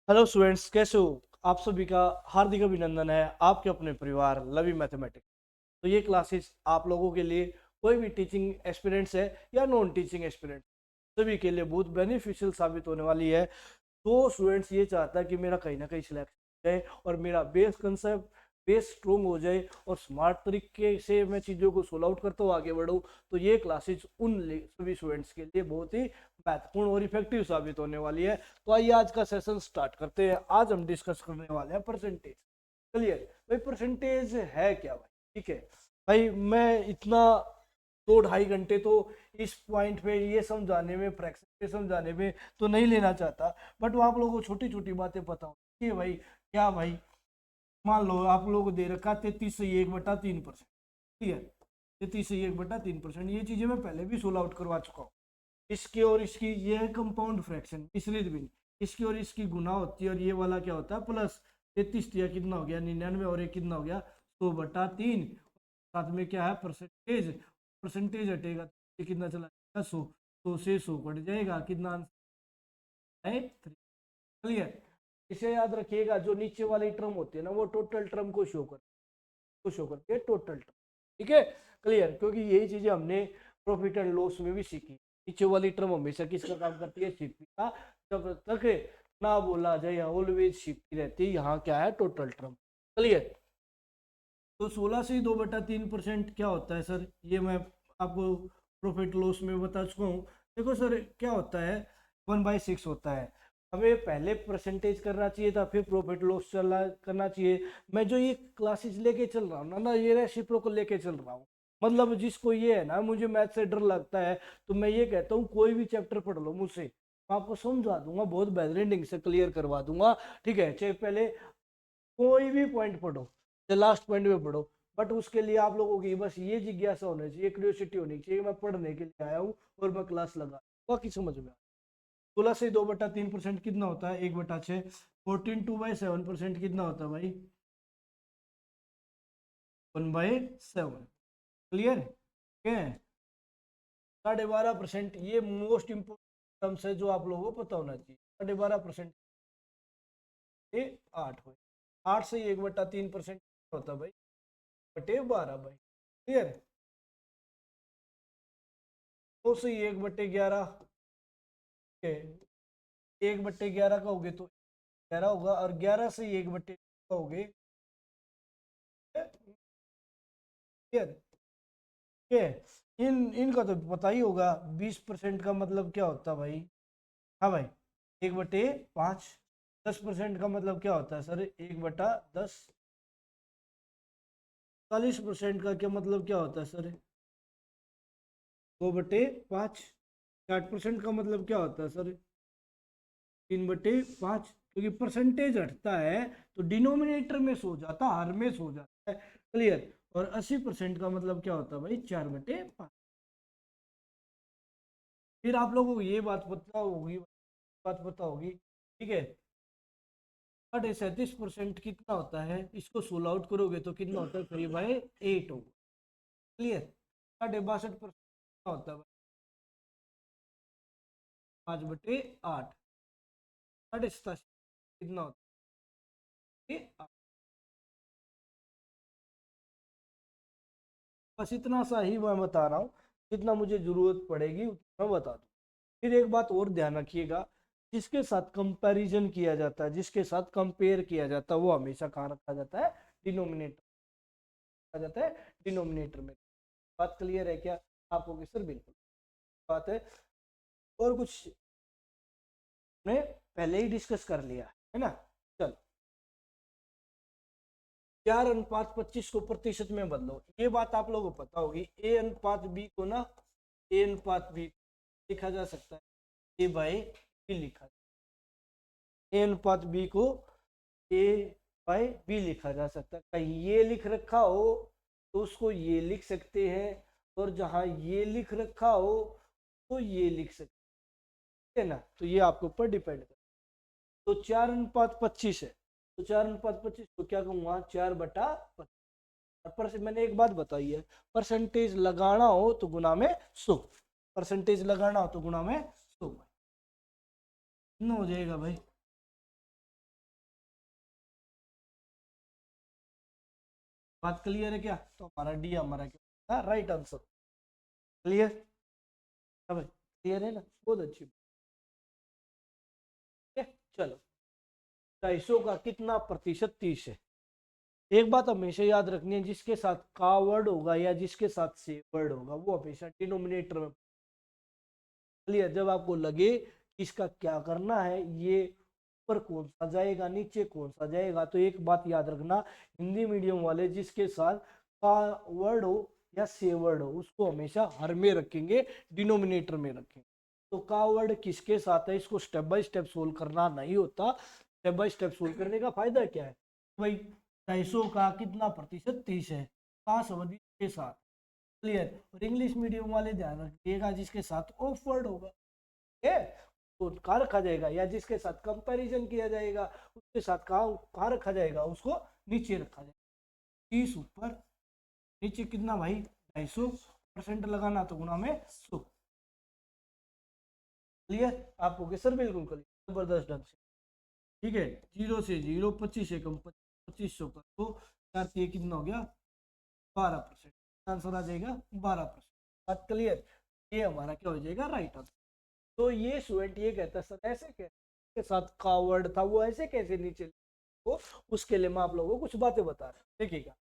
Hello students, कैसे हो? आप सभी का हार्दिक अभिनंदन है आपके अपने परिवार लवी मैथमेटिक्स। तो ये क्लासेस आप लोगों के लिए, कोई भी टीचिंग एक्सपीरियंस है या नॉन टीचिंग एक्सपीरियंस, सभी के लिए बहुत बेनिफिशियल साबित होने वाली है। तो स्टूडेंट्स ये चाहता है कि मेरा कहीं ना कहीं सिलेक्शन जाए और मेरा बेस कंसेप्ट बेस स्ट्रोंग हो जाए और स्मार्ट तरीके से मैं चीज़ों को सोल्व आउट करता हूँ, आगे बढ़ूँ। तो ये क्लासेज उन सभी स्टूडेंट्स के लिए बहुत ही महत्वपूर्ण और इफेक्टिव साबित होने वाली है। तो आइए आज का सेशन स्टार्ट करते हैं। आज हम डिस्कस करने वाले हैं परसेंटेज। क्लियर भाई, परसेंटेज है क्या भाई? ठीक है भाई, मैं इतना 2-2.5 घंटे तो इस पॉइंट पे ये समझाने में, फ्रैक्शन पे समझाने में तो नहीं लेना चाहता। बट वो आप लोगों को छोटी छोटी बातें पता हो कि भाई क्या भाई, मान लो आप लोगों को दे रखा 33/1/3%। ठीक है, 33/1/3%, ये चीजें मैं पहले भी सोल्व आउट करवा चुका हूँ। इसकी और इसकी, ये है कंपाउंड फ्रैक्शन, मिश्रित भिन्न। इसकी और इसकी गुना होती है और ये वाला क्या होता है प्लस। 33 दिया कितना हो गया 99, और एक कितना हो गया 100/3। साथ में क्या है परसेंटेज, परसेंटेज हटेगा तो ये कितना चला जाएगा 100। 100 से 100 कट जाएगा, कितना आंसर है 3। क्लियर। इसे याद रखिएगा, जो नीचे वाली टर्म होती है ना वो टोटल टर्म को शो करती है, टोटल टर्म। ठीक है, क्लियर। क्योंकि यही चीजें हमने प्रॉफिट एंड लॉस में भी सीखी। नीचे वाली टर्म हमेशा किसका काम करती है? सीखने का। जब तक ना बोला जाए ऑलवेज सीखती रहती है। यहाँ क्या है? Total term. क्लियर। तो 16 से 2/3% क्या होता है सर? ये मैं आपको प्रॉफिट लॉस में बता चुका हूँ। देखो सर, क्या होता है 1/6 होता है। हमें पहले परसेंटेज करना चाहिए था, फिर प्रॉफिट लॉस चला करना चाहिए। मैं जो ये क्लासेस लेके चल रहा हूँ ना, ये रेसिप्रो को लेके चल रहा हूँ। मतलब जिसको ये है ना, मुझे मैथ से डर लगता है, तो मैं ये कहता हूँ कोई भी चैप्टर पढ़ लो मुझसे, मैं आपको समझा दूंगा, बहुत बेहतरीन से क्लियर करवा दूंगा। ठीक है, चाहे पहले कोई भी पॉइंट पढ़ो, लास्ट पॉइंट में पढ़ो। बट उसके लिए आप लोगों की बस ये जिज्ञासा होनी चाहिए, क्यूरियोसिटी होनी चाहिए, मैं पढ़ने के लिए आया हूँ और मैं क्लास लगा, बाकी समझ में। 16 से 2/3% कितना होता है? 1/6। 14/2/7% कितना होता है भाई? 1/7। क्लियर है? 12.5%, ये मोस्ट इंपोर्टेंट टर्म्स है जो आप लोगों को पता होना चाहिए। 12.5% ये 8 हो। 8 से 1/3% होता है भाई, बटे 12 भाई। क्लियर। 2 से 1/11, 1/11 का होगे तो 11 होगा, और 11 से 1/11 का होगे। क्लियर। ठीक है, इनका तो पता ही होगा। 20% का मतलब क्या होता है भाई? हाँ भाई, 1/5। 10% का मतलब क्या होता है सर? 1/10। 40% का क्या मतलब क्या होता है सर? 2/5। 60% का मतलब क्या होता है सर? 3/5। क्योंकि परसेंटेज हटता है तो डिनोमिनेटर में सो जाता, हर में सो जाता है। क्लियर। और 80% का मतलब क्या होता है भाई? 4/5। फिर आप लोगों को ये बात पता होगी। ठीक है, 37% कितना होता है? इसको सोल आउट करोगे तो कितना होता है? 3/8 होगा। क्लियर। 62% कितना होता है भाई? 5/8। 87 कितना होता है? 8। बस इतना सा ही मैं बता रहा हूँ, जितना मुझे जरूरत पड़ेगी उतना मैं बता दूँ। फिर एक बात और ध्यान रखिएगा, जिसके साथ कंपैरिजन किया जाता है, जिसके साथ कंपेयर किया जाता है, वो हमेशा कहाँ रखा जाता है? डिनोमिनेटर रखा जाता है, डिनोमिनेटर में। बात क्लियर है क्या आपको? कि सर बिल्कुल बात है। और कुछ ने पहले ही डिस्कस कर लिया है ना। चलो, 4:25 को प्रतिशत में बदलो। ये बात आप लोगों को पता होगी। A/B को ना, A/B लिखा जा सकता है A/B लिखा। A/B को A/B लिखा जा सकता है। कहीं ये लिख रखा हो तो उसको ये लिख सकते हैं, और जहां ये लिख रखा हो तो ये लिख सकते हैं ना। तो ये आपके ऊपर डिपेंड करता है। तो 4:25 है, तो 4:25 को क्या कहूंगा? 4/25। पर मैंने एक बात बताई है, परसेंटेज लगाना हो तो गुना में 100। परसेंटेज लगाना हो तो गुना में 100 कितना हो जाएगा भाई? बात क्लियर है क्या? तो हमारा डी हमारा क्या राइट आंसर। क्लियर? अब क्लियर है ना, बहुत अच्छी। ठीक है, चलो 250 का कितना प्रतिशत 30 है। एक बात हमेशा याद रखनी है, जिसके साथ का वर्ड होगा या जिसके साथ से वर्ड होगा वो हमेशा डिनोमिनेटर में। क्लियर? जब आपको लगे इसका क्या करना है, ये ऊपर कौन सा जाएगा नीचे कौन सा जाएगा, तो एक बात याद रखना, हिंदी मीडियम वाले जिसके साथ का वर्ड हो या से वर्ड हो उसको हमेशा हर में रखेंगे, डिनोमिनेटर में रखेंगे। तो का वर्ड किसके साथ है इसको स्टेप बाय स्टेप सोल्व करना नहीं होता। स्टेप बाय स्टेप सोल्व करने का फायदा क्या है भाई, 250 का कितना प्रतिशत 30 है, का संबंधी के साथ। क्लियर? और इंग्लिश मीडियम वाले ध्यान रखिएगा जिसके साथ ऑफ वर्ड होगा, ठीक है, तो कहाँ रखा जाएगा, या जिसके साथ कंपैरिजन किया जाएगा उसके साथ कहाँ रखा जाएगा, उसको नीचे रखा जाएगा। 30 ऊपर, नीचे कितना भाई 250% लगाना तो गुना में 100। क्लियर? आपको के सर बिल्कुल क्लियर, जबरदस्त ढंग से। ठीक है, 0 से 0, 25 से कम 2500 कर तो यार ये कितना हो गया 12%। आंसर आ जाएगा 12%। बात क्लियर? ये हमारा क्या हो जाएगा राइट आंसर। तो ये स्टूडेंट ये कहता है सर ऐसे कैसे के साथ का वर्ड था वो ऐसे कैसे नीचे, तो उसके लिए मैं आप लोगों को कुछ बातें बता रहा हूँ। देखिएगा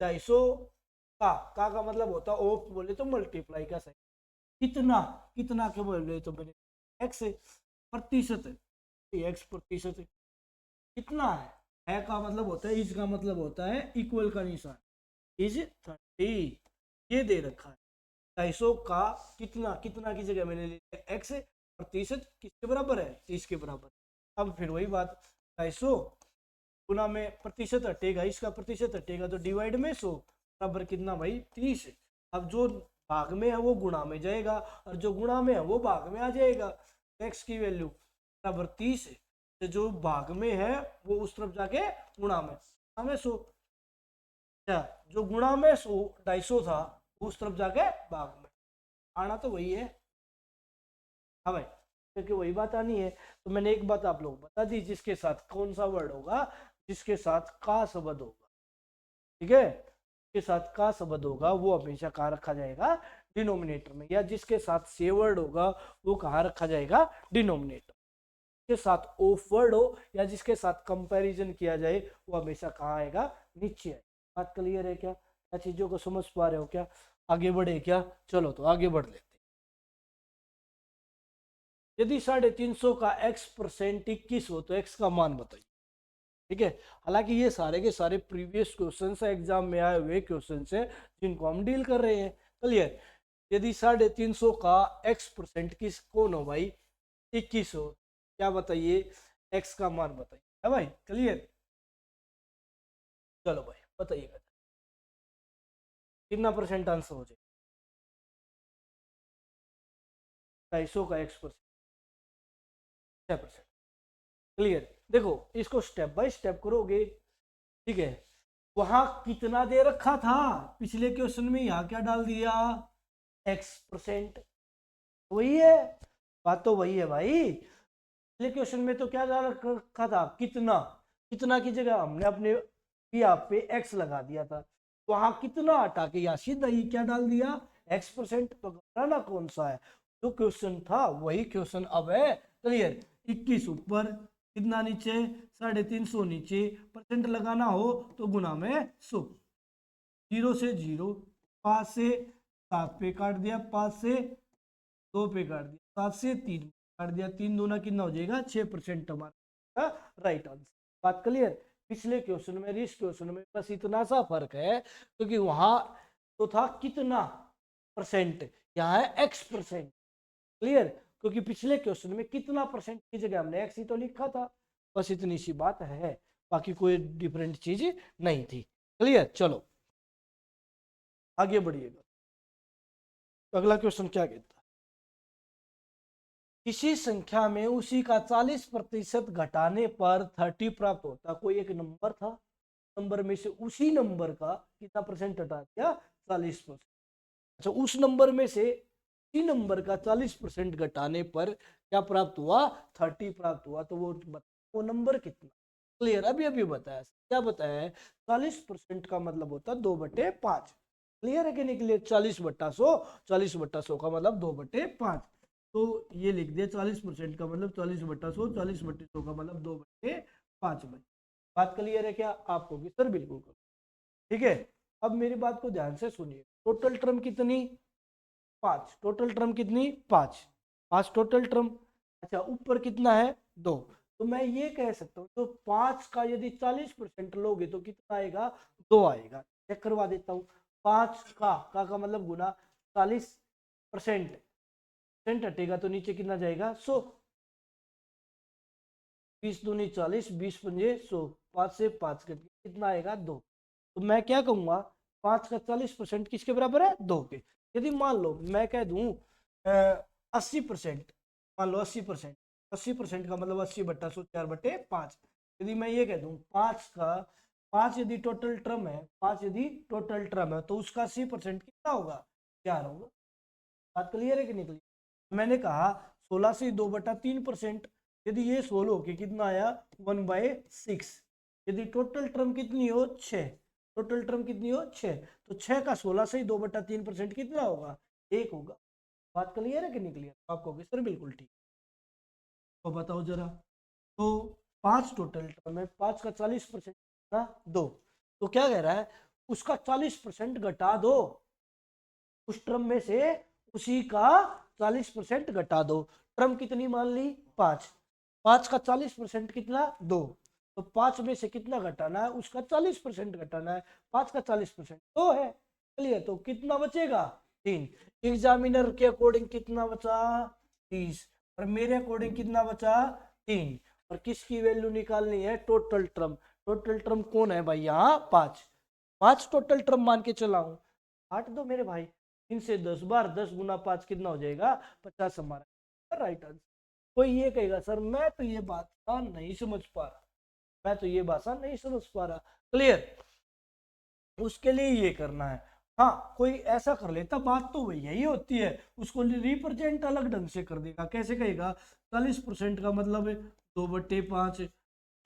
250 का मतलब होता है ऑफ बोले तो मल्टीप्लाई का सही, कितना कितना के बोले तो मैंने एक्स प्रतिशत है, एक्स प्रतिशत है, कितना है का मतलब होता है, इज का मतलब होता है इक्वल का निशान, इज 30, ये दे रखा है। 250 का कितना कितना की जगह मैंने ले लिया एक्स, प्रतिशत किसके बराबर है 30 के बराबर। अब फिर वही बात 250 गुना में प्रतिशत हटेगा, इसका प्रतिशत हटेगा तो डिवाइड में 100 बराबर कितना भाई 30। अब जो भाग में है वो गुणा में जाएगा और जो गुणा में है वो भाग में आ जाएगा। एक्स की वैल्यू बराबर 30 है, तो जो भाग में है वो उस तरफ जाके गुणा में 100, जो गुणा में 100 250 था उस तरफ जाके भाग में आना तो वही है। हाँ भाई, क्योंकि वही बात आनी है। तो मैंने एक बात आप लोग बता दी, जिसके साथ कौन सा वर्ड होगा, जिसके साथ का शब्द होगा, ठीक है, जिसके साथ का शब्द होगा वो हमेशा कहाँ रखा जाएगा डिनोमिनेटर में, या जिसके साथ से वर्ड होगा वो कहाँ रखा जाएगा डिनोमिनेटर। के साथ ऑफ वर्ड हो या जिसके साथ कंपैरिजन किया जाए वो हमेशा कहाँ आएगा नीचे आएगा। बात क्लियर है क्या चीजों को समझ पा रहे हो क्या? आगे बढ़े क्या? चलो तो आगे बढ़ लेते। यदि 350 का x% 21 हो तो x का मान बताइए। ठीक है, हालांकि ये सारे के सारे प्रीवियस क्वेश्चन है, एग्जाम में आए हुए क्वेश्चन है जिनको हम डील कर रहे हैं। क्लियर? यदि 350 का x% किस कौन हो भाई 21 हो, क्या बताइए x का मान बताइए। है भाई क्लियर? चलो भाई बताइएगा कितना परसेंट आंसर हो जाए 250 का x% 6%। क्लियर? देखो इसको स्टेप बाय स्टेप करोगे, ठीक है, वहां कितना दे रखा था पिछले क्वेश्चन में, यहाँ क्या डाल दिया x%, वही है, बात तो वही है भाई। पिछले क्वेश्चन में तो क्या डाल रखा था कितना, कितना की जगह हमने अपने यहाँ पे x लगा दिया था, वहां कितना हटा के यहाँ सीधा ही क्या डाल दिया x%। तो घबराना कौन सा है, जो क्वेश्चन था वही क्वेश्चन अब है। क्लियर? 21 ऊपर कितना नीचे 350 नीचे, परसेंट लगाना हो तो गुना में 100। 0 से 0, 5 से 7 पे काट दिया, 5 से 2 पे काट दिया, 7 से 3 काट दिया, 3 दूना कितना हो जाएगा 6% हमारा राइट आंसर। बात क्लियर? पिछले क्वेश्चन में इस क्वेश्चन में बस इतना सा फर्क है, क्योंकि वहां तो था कितना परसेंट, यहाँ है x%। क्लियर? क्योंकि पिछले क्वेश्चन में कितना परसेंट की जगह हमने एक्स ही तो लिखा था, बस इतनी सी बात है, बाकी कोई डिफरेंट चीज नहीं थी। क्लियर? चलो आगे बढ़िएगा, अगला क्वेश्चन क्या कहता है, किसी संख्या में उसी का 40% घटाने पर 30 प्राप्त होता। कोई एक नंबर था, नंबर में से उसी नंबर का कितना परसेंट हटा दिया 40%। अच्छा, उस नंबर में से उसी नंबर का 40% घटाने पर क्या प्राप्त हुआ 30 प्राप्त हुआ, तो वो नंबर कितना। क्लियर, अभी अभी बताया, क्या बताया है, 40% का मतलब होता है 2/5। क्लियर है कि नहीं क्लियर, 40/100, 40/100 का मतलब 2/5। तो ये लिख दिया 40% का मतलब 40/100, 40/100 का मतलब 2/5 भाई। बात क्लियर है क्या आपको भी सर, बिल्कुल। ठीक है, अब मेरी बात को ध्यान से सुनिए, टोटल टर्म कितनी, 5, टोटल टर्म कितनी, 5, 5 टोटल टर्म। अच्छा ऊपर कितना है, 2। तो मैं ये कह सकता हूँ तो 5 का यदि 40% लोगे तो कितना आएगा, 2 आएगा। चेक करवा देता हूँ, 5 का मतलब गुना 40%, परसेंट हटेगा तो नीचे कितना जाएगा, 100। 20 दूनी 40, 20 पंजे 100, 5 से 5 कट गया, कितना आएगा, 2। तो मैं क्या कहूंगा, 5 का 40% किसके बराबर है, 2 के। यदि मान लो मैं कह दूं 80%, मान लो 80%, 80% का मतलब 80/100, 4/5। यदि मैं ये कह दूं 5 यदि टोटल टर्म है, 5 यदि टोटल टर्म है तो उसका 80% कितना होगा, 4 होगा। बात क्लियर है कि नहीं क्लियर, मैंने कहा 16 से 2/3%, यदि ये 16 के कितना आया, 1/6। यदि टोटल टर्म कितनी हो, 6, टोटल टर्म कितनी हो, 6, तो 6 का 16 से 2/3% कितना होगा, 1 होगा। बात क्लियर है कि नहीं क्लियर, आपको कहोगे सर बिल्कुल ठीक। तो बताओ जरा, तो 5 टोटल टर्म है, 5 का 40% ना, 2। तो क्या कह रहा है, उसका 40% घटा दो, उस ट्रम में से उसी का 40% घटा दो। ट्रम कितनी मान ली, 5, 5 का 40% कितना, 2। तो 5 में से कितना घटाना है, उसका 40% घटाना है, 5 का 40% 2 है। चलिए तो कितना बचेगा, 3। एग्जामिनर के अकॉर्डिंग कितना बचा, 30, और मेरे अकॉर्डिंग कितना बचा, 3। और किसकी वैल्यू निकालनी है, टोटल ट्रम। टोटल ट्रम कौन है भाई, यहाँ 5, 5 टोटल ट्रम मान के चला हूं। काट दो मेरे भाई, 3 से 10 बार, 10 × 5 कितना हो जाएगा, 50 हमारा राइट आंसर। कोई ये कहेगा सर मैं तो ये बात नहीं समझ पा रहा, मैं तो ये भाषा नहीं समझ पा रहा। क्लियर, उसके लिए ये करना है। हाँ कोई ऐसा कर लेता, बात तो वही यही होती है, उसको रिप्रेजेंट अलग ढंग से कर देगा। कैसे कहेगा, 40% का मतलब है 2/5,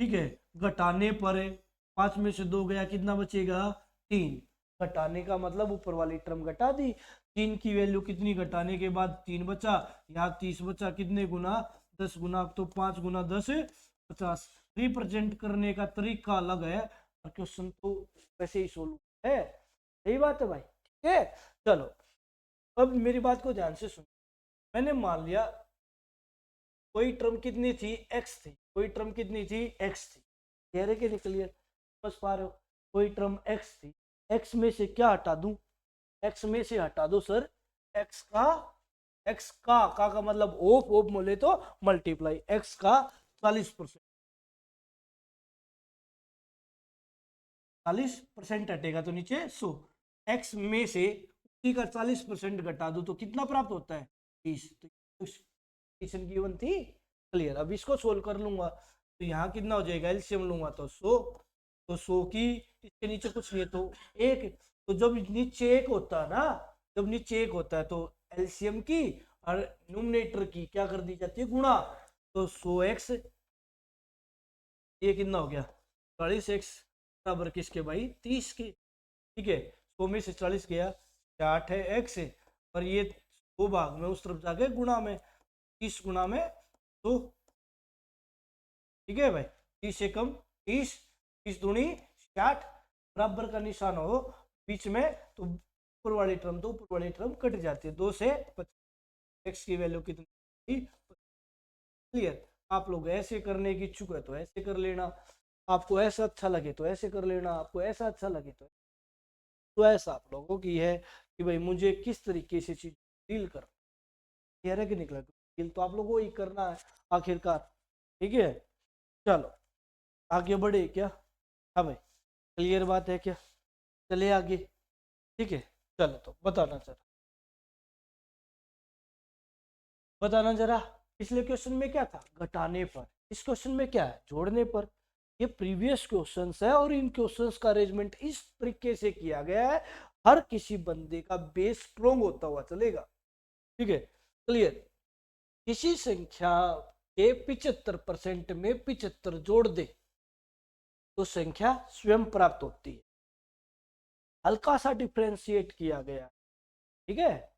ठीक है, घटाने पर 5 में से 2 गया, कितना बचेगा, 3। घटाने का मतलब ऊपर वाली टर्म घटा दी, 3 की वैल्यू कितनी, घटाने के बाद 3 बचा, यहाँ 30 बचा, कितने गुना, 10 गुना, तो 5 गुना 10 50। रिप्रेजेंट करने का तरीका अलग है, और क्वेश्चन तो वैसे ही सोल्व है। सही बात है भाई, ठीक है। चलो अब मेरी बात को ध्यान से सुनो, मैंने मान लिया कोई टर्म कितनी थी, एक्स थी, कोई टर्म कितनी थी, एक्स थी। कह रहे कि निकलिए, समझ पा रहे हो, कोई टर्म एक्स थी, एक्स में से क्या हटा दूं, एक्स में से हटा दो सर, एक्स का, का मतलब ओप बोले तो मल्टीप्लाई, एक्स का 40%, 40% हटेगा तो नीचे 100। एक्स में से उसी का 40% घटा दो तो कितना प्राप्त होता है, 30। तो इक्वेशन गिवन थी, क्लियर। अब इसको सोल्व कर लूंगा तो यहाँ कितना हो जाएगा, एलसीएम लूंगा तो 100, तो 100 की, इसके नीचे कुछ नहीं है तो 1। तो जब नीचे 1 होता है ना, जब नीचे 1 होता है तो एलसीएम की और न्यूमरेटर की क्या कर दी जाती है, गुणा। तो 100x, ये कितना हो गया, 40x बराबर किसके भाई, 30 के। ठीक है, 100 में से 40 गया, 8 है x है, और ये 2 भाग में उस तरफ जाके गुणा में, 30 गुणा में तो, ठीक है भाई, 30 से कम 30, 30 दूनी 60, बराबर का निशान हो बीच में तो ऊपर वाली टर्म, तो ऊपर वाली टर्म कट जाती है, 2 से 25, x की वैल्यू कितनी, क्लियर। आप लोग ऐसे करने की इच्छुक है तो ऐसे कर लेना, आपको ऐसा अच्छा लगे तो ऐसे कर लेना, आपको ऐसा अच्छा लगे तो ऐसा आप लोगों की है कि भाई मुझे किस तरीके से चीज डील कर, क्लियर है कि निकला, डील तो आप लोगों को ही करना है आखिरकार। ठीक है, चलो आगे बढ़े क्या, हाँ भाई क्लियर बात है क्या, चले आगे। ठीक है, चलो तो बताना जरा, पिछले क्वेश्चन में क्या था, घटाने पर, इस क्वेश्चन में क्या है, जोड़ने पर। ये प्रीवियस क्वेश्चंस है और इन क्वेश्चंस का अरेंजमेंट इस तरीके से किया गया है, हर किसी बंदे का बेस स्ट्रोंग होता हुआ चलेगा। ठीक है, क्लियर। किसी संख्या के 75% में 75 जोड़ दे, तो संख्या स्वयं प्राप्त होती है। हल्का सा डिफ्रेंशिएट किया गया, ठीक है।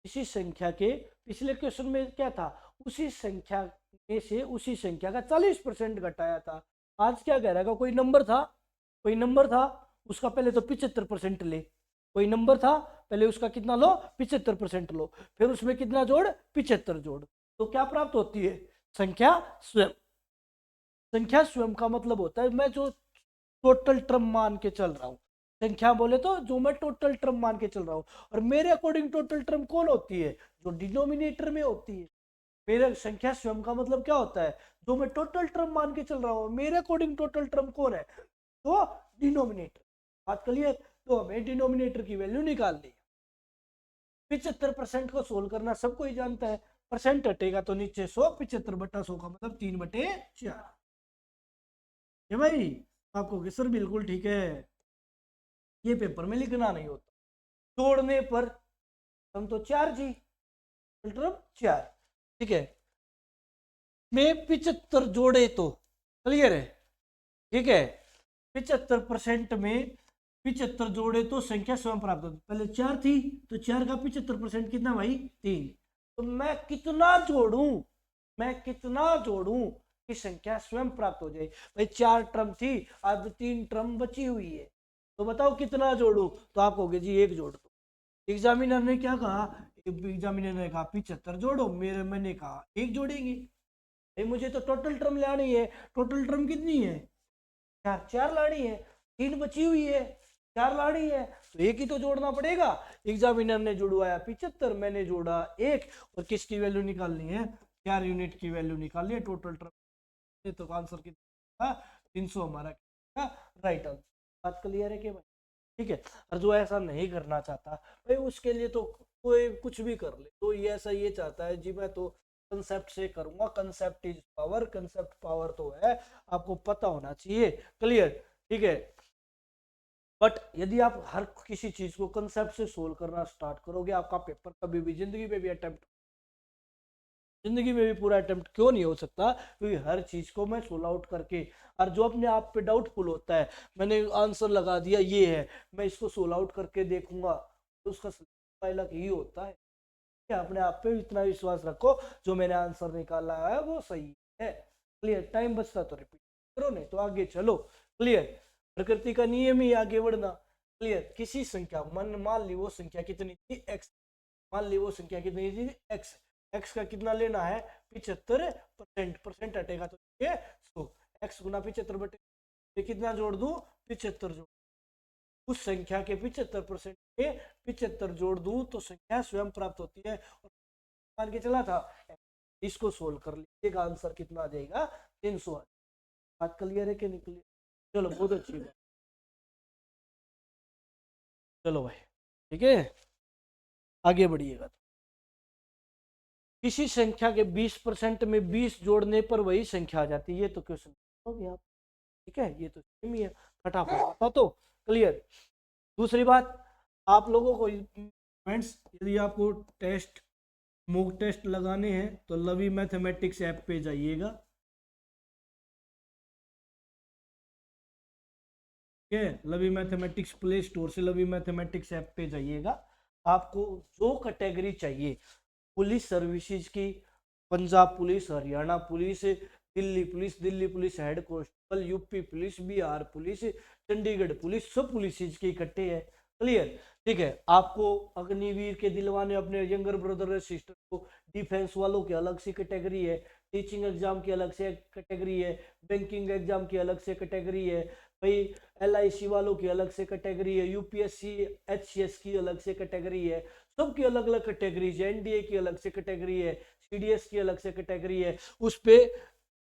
इसी संख्या के पिछले क्वेश्चन में क्या था, उसी संख्या में से उसी संख्या का 40% घटाया था। आज क्या कह रहा है, कोई नंबर था, कोई नंबर था, उसका पहले तो 75% ले। कोई नंबर था, पहले उसका कितना लो, 75% लो, फिर उसमें कितना जोड़, 75 जोड़, तो क्या प्राप्त होती है, संख्या स्वयं। संख्या स्वयं का मतलब होता है मैं जो टोटल टर्म मान के चल रहा हूँ। संख्या बोले तो जो मैं टोटल टर्म मान के चल रहा हूँ, और मेरे अकॉर्डिंग टोटल टर्म कौन होती है, जो डिनोमिनेटर में होती है। मेरे संख्या स्वयं का मतलब क्या होता है, जो मैं टोटल टर्म मान के चल रहा हूँ, मेरे अकॉर्डिंग टोटल टर्म कौन है, तो डिनोमिनेटर। बात करिए, तो हमें डिनोमिनेटर की वैल्यू निकालनी है। 75% को सोल्व करना सबको ही जानता है, परसेंट हटेगा तो नीचे 100, 75/100 का मतलब 3/4। ये भाई आपको सर बिल्कुल ठीक है, ये पेपर में लिखना नहीं होता। जोड़ने पर हम तो 4 जी, मतलब 4, ठीक है। में 75 जोड़े तो क्लियर है, ठीक है। 75% में 75 जोड़े तो संख्या स्वयं प्राप्त होती, पहले 4 थी तो 4 का 75% कितना भाई, 3। तो मैं कितना जोड़ूं, मैं कितना जोड़ूं कि संख्या स्वयं प्राप्त हो जाए। भाई 4 टर्म थी, अब 3 टर्म बची हुई है, तो बताओ कितना जोड़ूं, तो आप कहोगे जी 1 जोड़ दो। एग्जामिनर ने क्या कहा, एग्जामिनर ने कहा 75 जोड़ो, मैंने कहा 1 जोड़ेंगे। भाई मुझे तो टोटल टर्म लानी है, टोटल टर्म कितनी है, 4, 4 लानी है, 3 बची हुई है, 4 लानी है, तो एक ही तो जोड़ना पड़ेगा। एग्जामिनर ने जुड़वाया 75, मैंने जोड़ा 1, और किसकी वैल्यू निकालनी है, 4 यूनिट की वैल्यू निकालनी है टोटल टर्म। तो आंसर कितना, 300 हमारा राइट आंसर। बात क्लियर है कि भाई, ठीक है। और जो ऐसा नहीं करना चाहता भाई, उसके लिए तो कोई कुछ भी कर ले, तो ये ऐसा ये चाहता है जी मैं तो कंसेप्ट से करूंगा, concept is power, concept power तो है, आपको पता होना चाहिए, क्लियर, ठीक है। बट यदि आप हर किसी चीज को कंसेप्ट से सोल्व करना स्टार्ट करोगे, आपका पेपर कभी भी जिंदगी में भी अटेम्प्ट, जिंदगी में भी पूरा अटेम्प्ट क्यों नहीं हो सकता, क्योंकि हर चीज को मैं सोल्व आउट करके, और जो अपने आप पे डाउटफुल होता है, मैंने आंसर लगा दिया ये है, मैं इसको सोल्व आउट करके देखूंगा, तो उसका अलग ही होता है। क्या अपने आप पे इतना विश्वास रखो, जो मैंने आंसर निकाला है वो सही है, क्लियर। टाइम बचता तो रिपीट करो, नहीं तो आगे चलो, क्लियर। प्रकृति का नियम ही आगे बढ़ना, क्लियर। किसी संख्या मान ली वो संख्या कितनी थी, एक्स, मान ली वो संख्या कितनी थी, एक्स, एक्स का कितना लेना है, 75%, परसेंट हटेगा तो ये 100, एक्स गुना 75/, कितना जोड़ दूं, 75 जोड़, उस संख्या के 75% के 75 जोड़ दूं तो संख्या स्वयं प्राप्त होती है। और मान के चला था, इसको सोल्व कर लीजिएगा, आंसर कितना आ जाएगा, 300। बात क्लियर है कि नहीं क्लियर, चलो बहुत अच्छी बात, चलो भाई, ठीक है, आगे बढ़िएगा। किसी संख्या के 20% में 20 जोड़ने पर वही संख्या आ जाती है, ये तो क्वेश्चन हो गया, ठीक है, ये तो सेम ही है, फटाफट आता तो क्लियर। दूसरी बात, आप लोगों को फ्रेंड्स, यदि आपको टेस्ट मॉक टेस्ट लगाने हैं तो लवी मैथमेटिक्स ऐप पे जाइएगा, ठीक है। लवी मैथमेटिक्स प्ले स्टोर से लवी मैथमेटिक्स ऐप पे जाइएगा, आपको जो कैटेगरी चाहिए, पुलिस सर्विसेज की, Punjab police, Haryana police, Delhi police head constable, UP police, Bihar police, Chandigarh police, सब पुलिस के इकट्ठे है, क्लियर, ठीक है। आपको अग्निवीर के दिलवाने अपने यंगर ब्रदर सिस्टर को, डिफेंस वालों की अलग से कैटेगरी है, टीचिंग एग्जाम की अलग से कैटेगरी है, बैंकिंग एग्जाम की अलग से कैटेगरी है भाई, LIC वालों की अलग से कैटेगरी है, UPSC HCS की अलग से कैटेगरी है, सबकी अलग अलग कैटेगरीज है, NDA की अलग से कैटेगरी है, CDS की अलग से कैटेगरी है। उस पे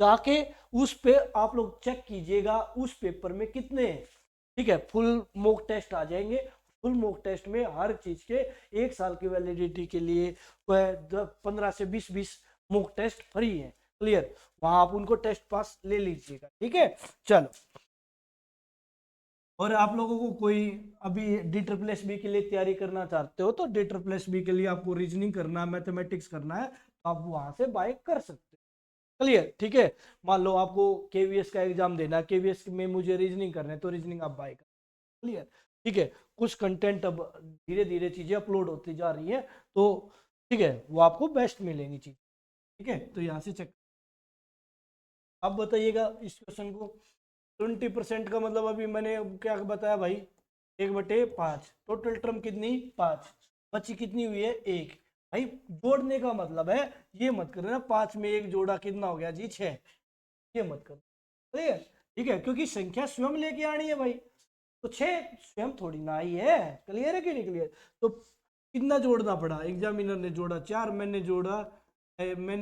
जाके उस पे आप लोग चेक कीजिएगा उस पेपर में कितने हैं, ठीक है। फुल मॉक टेस्ट आ जाएंगे, फुल मॉक टेस्ट में हर चीज के 1 साल की वैलिडिटी के लिए 15 से 20 मॉक टेस्ट फ्री है, क्लियर। वहां आप उनको टेस्ट पास ले लीजिएगा, ठीक है, चलो। और आप लोगों को कोई अभी DSSB के लिए तैयारी करना चाहते हो, तो DSSB के लिए आपको रीजनिंग करना है, मैथमेटिक्स करना है, तो आप वहां से बाय कर सकते हो। क्लियर, ठीक है। मान लो आपको केवीएस का एग्जाम देना है, केवीएस में मुझे रीजनिंग करना है, तो रीजनिंग आप बाय कर, क्लियर, ठीक है। कुछ कंटेंट अब धीरे धीरे चीजें अपलोड होती जा रही है, तो ठीक है, वो आपको बेस्ट मिलेंगी चीज, ठीक है। तो यहाँ से चेक, आप बताइएगा इस क्वेश्चन को। 20% का मतलब अभी मैंने क्या बताया भाई, 1/5, टोटल टर्म कितनी 5, बची कितनी हुई है 1। भाई जोड़ने का मतलब है, ये मत करना 5 में 1 जोड़ा कितना हो गया जी 6, ये मत करना, ठीक है, ठीक है, क्योंकि संख्या स्वयं लेके आनी है भाई, तो 6 स्वयं थोड़ी ना आई है। क्लियर है कि नहीं क्लियर? तो कितना जोड़ना पड़ा, एग्जामिनर ने जोड़ा 4, मैंने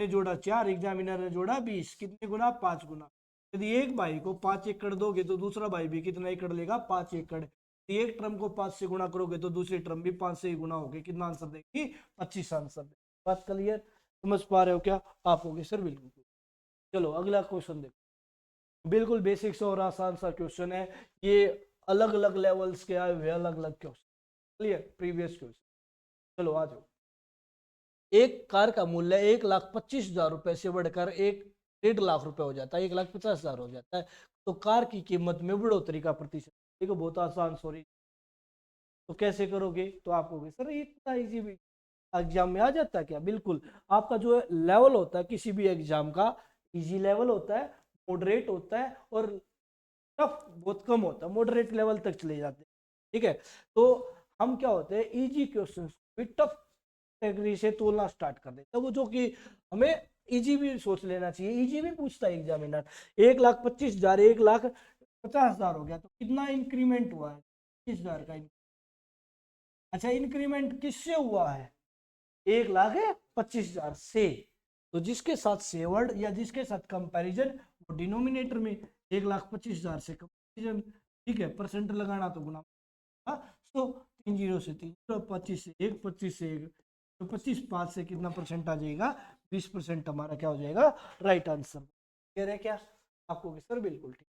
जोड़ा 4, एग्जामिनर ने जोड़ा 20, कितने गुना 5 गुना। यदि एक भाई को 5 एकड़ दोगे तो दूसरा भाई भी कितना एकड़ लेगा 5 एकड़। यदि एक टर्म को 5 से गुणा करोगे तो दूसरी टर्म भी 5 से ही गुणा होगी, कितना आंसर देगी 25 आंसर देगी। बात क्लियर, समझ पा रहे हो क्या आप? होगे सर बिल्कुल। चलो अगला क्वेश्चन देखो, बिल्कुल बेसिक्स और आसान सा क्वेश्चन है ये, अलग अलग लेवल्स के आए हुए अलग अलग क्वेश्चन, क्लियर, प्रीवियस क्वेश्चन। चलो आ जाओ। एक कार का मूल्य 1,25,000 रुपए से बढ़कर 1,50,000 रुपए हो जाता है, 1,50,000 हो जाता है, तो कार की कीमत में बढ़ोतरी का प्रतिशत। देखो बहुत आसान, सॉरी, तो कैसे करोगे? तो आप कहोगे सर ये इतना इजी भी एग्जाम में आ जाता है क्या? बिल्कुल, आपका जो लेवल होता है किसी भी एग्जाम का, इजी लेवल होता है, मॉडरेट होता है, और टफ बहुत कम होता है, मॉडरेट लेवल तक चले जाते हैं, ठीक है। तो हम क्या होते हैं, इजी क्वेश्चन भी टफ कैटेगरी से तोलना स्टार्ट कर देते हैं, वो जो कि हमें इजी भी सोच लेना चाहिए, इजी भी पूछता है एग्जामिनर। 1,25,000 1,50,000 हो गया, तो कितना इंक्रीमेंट हुआ है? 25,000 का। अच्छा, इंक्रीमेंट किससे हुआ है? 1,25,000 से। तो जिसके साथ सेवर्ड या जिसके साथ कंपैरिजन, वो डिनोमिनेटर में 1,25,000 से कंपैरिजन, ठीक है, परसेंट लगाना तो गुना, तो 3 जीरो से 3 जीरो, 25 से 1, 25 से 1, तो 25 5 से कितना परसेंट आ जाएगा? 20% हमारा क्या हो जाएगा? Right answer. क्लियर है क्या आपको? सर बिल्कुल ठीक।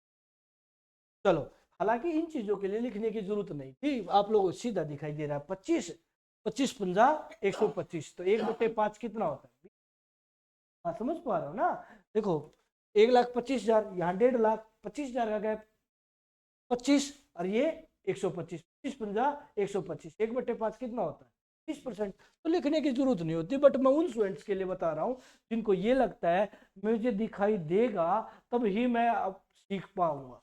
चलो, हालांकि इन चीजों के लिए लिखने की जरूरत नहीं थी, आप लोगों को सीधा दिखाई दे रहा है। 25 25 50 125, तो 1/5 कितना होता है? हाँ समझ पा रहे हो ना? देखो 1,25,000, यहाँ 1.5 लाख, 25,000 का गैप, 25 और ये 125, 25 50 125, 1/5 कितना होता है? 30%। तो लिखने की जरूरत नहीं होती, बट मैं उन स्टूडेंट्स के लिए बता रहा हूँ जिनको ये लगता है मुझे दिखाई देगा तब ही मैं अब सीख पाऊंगा।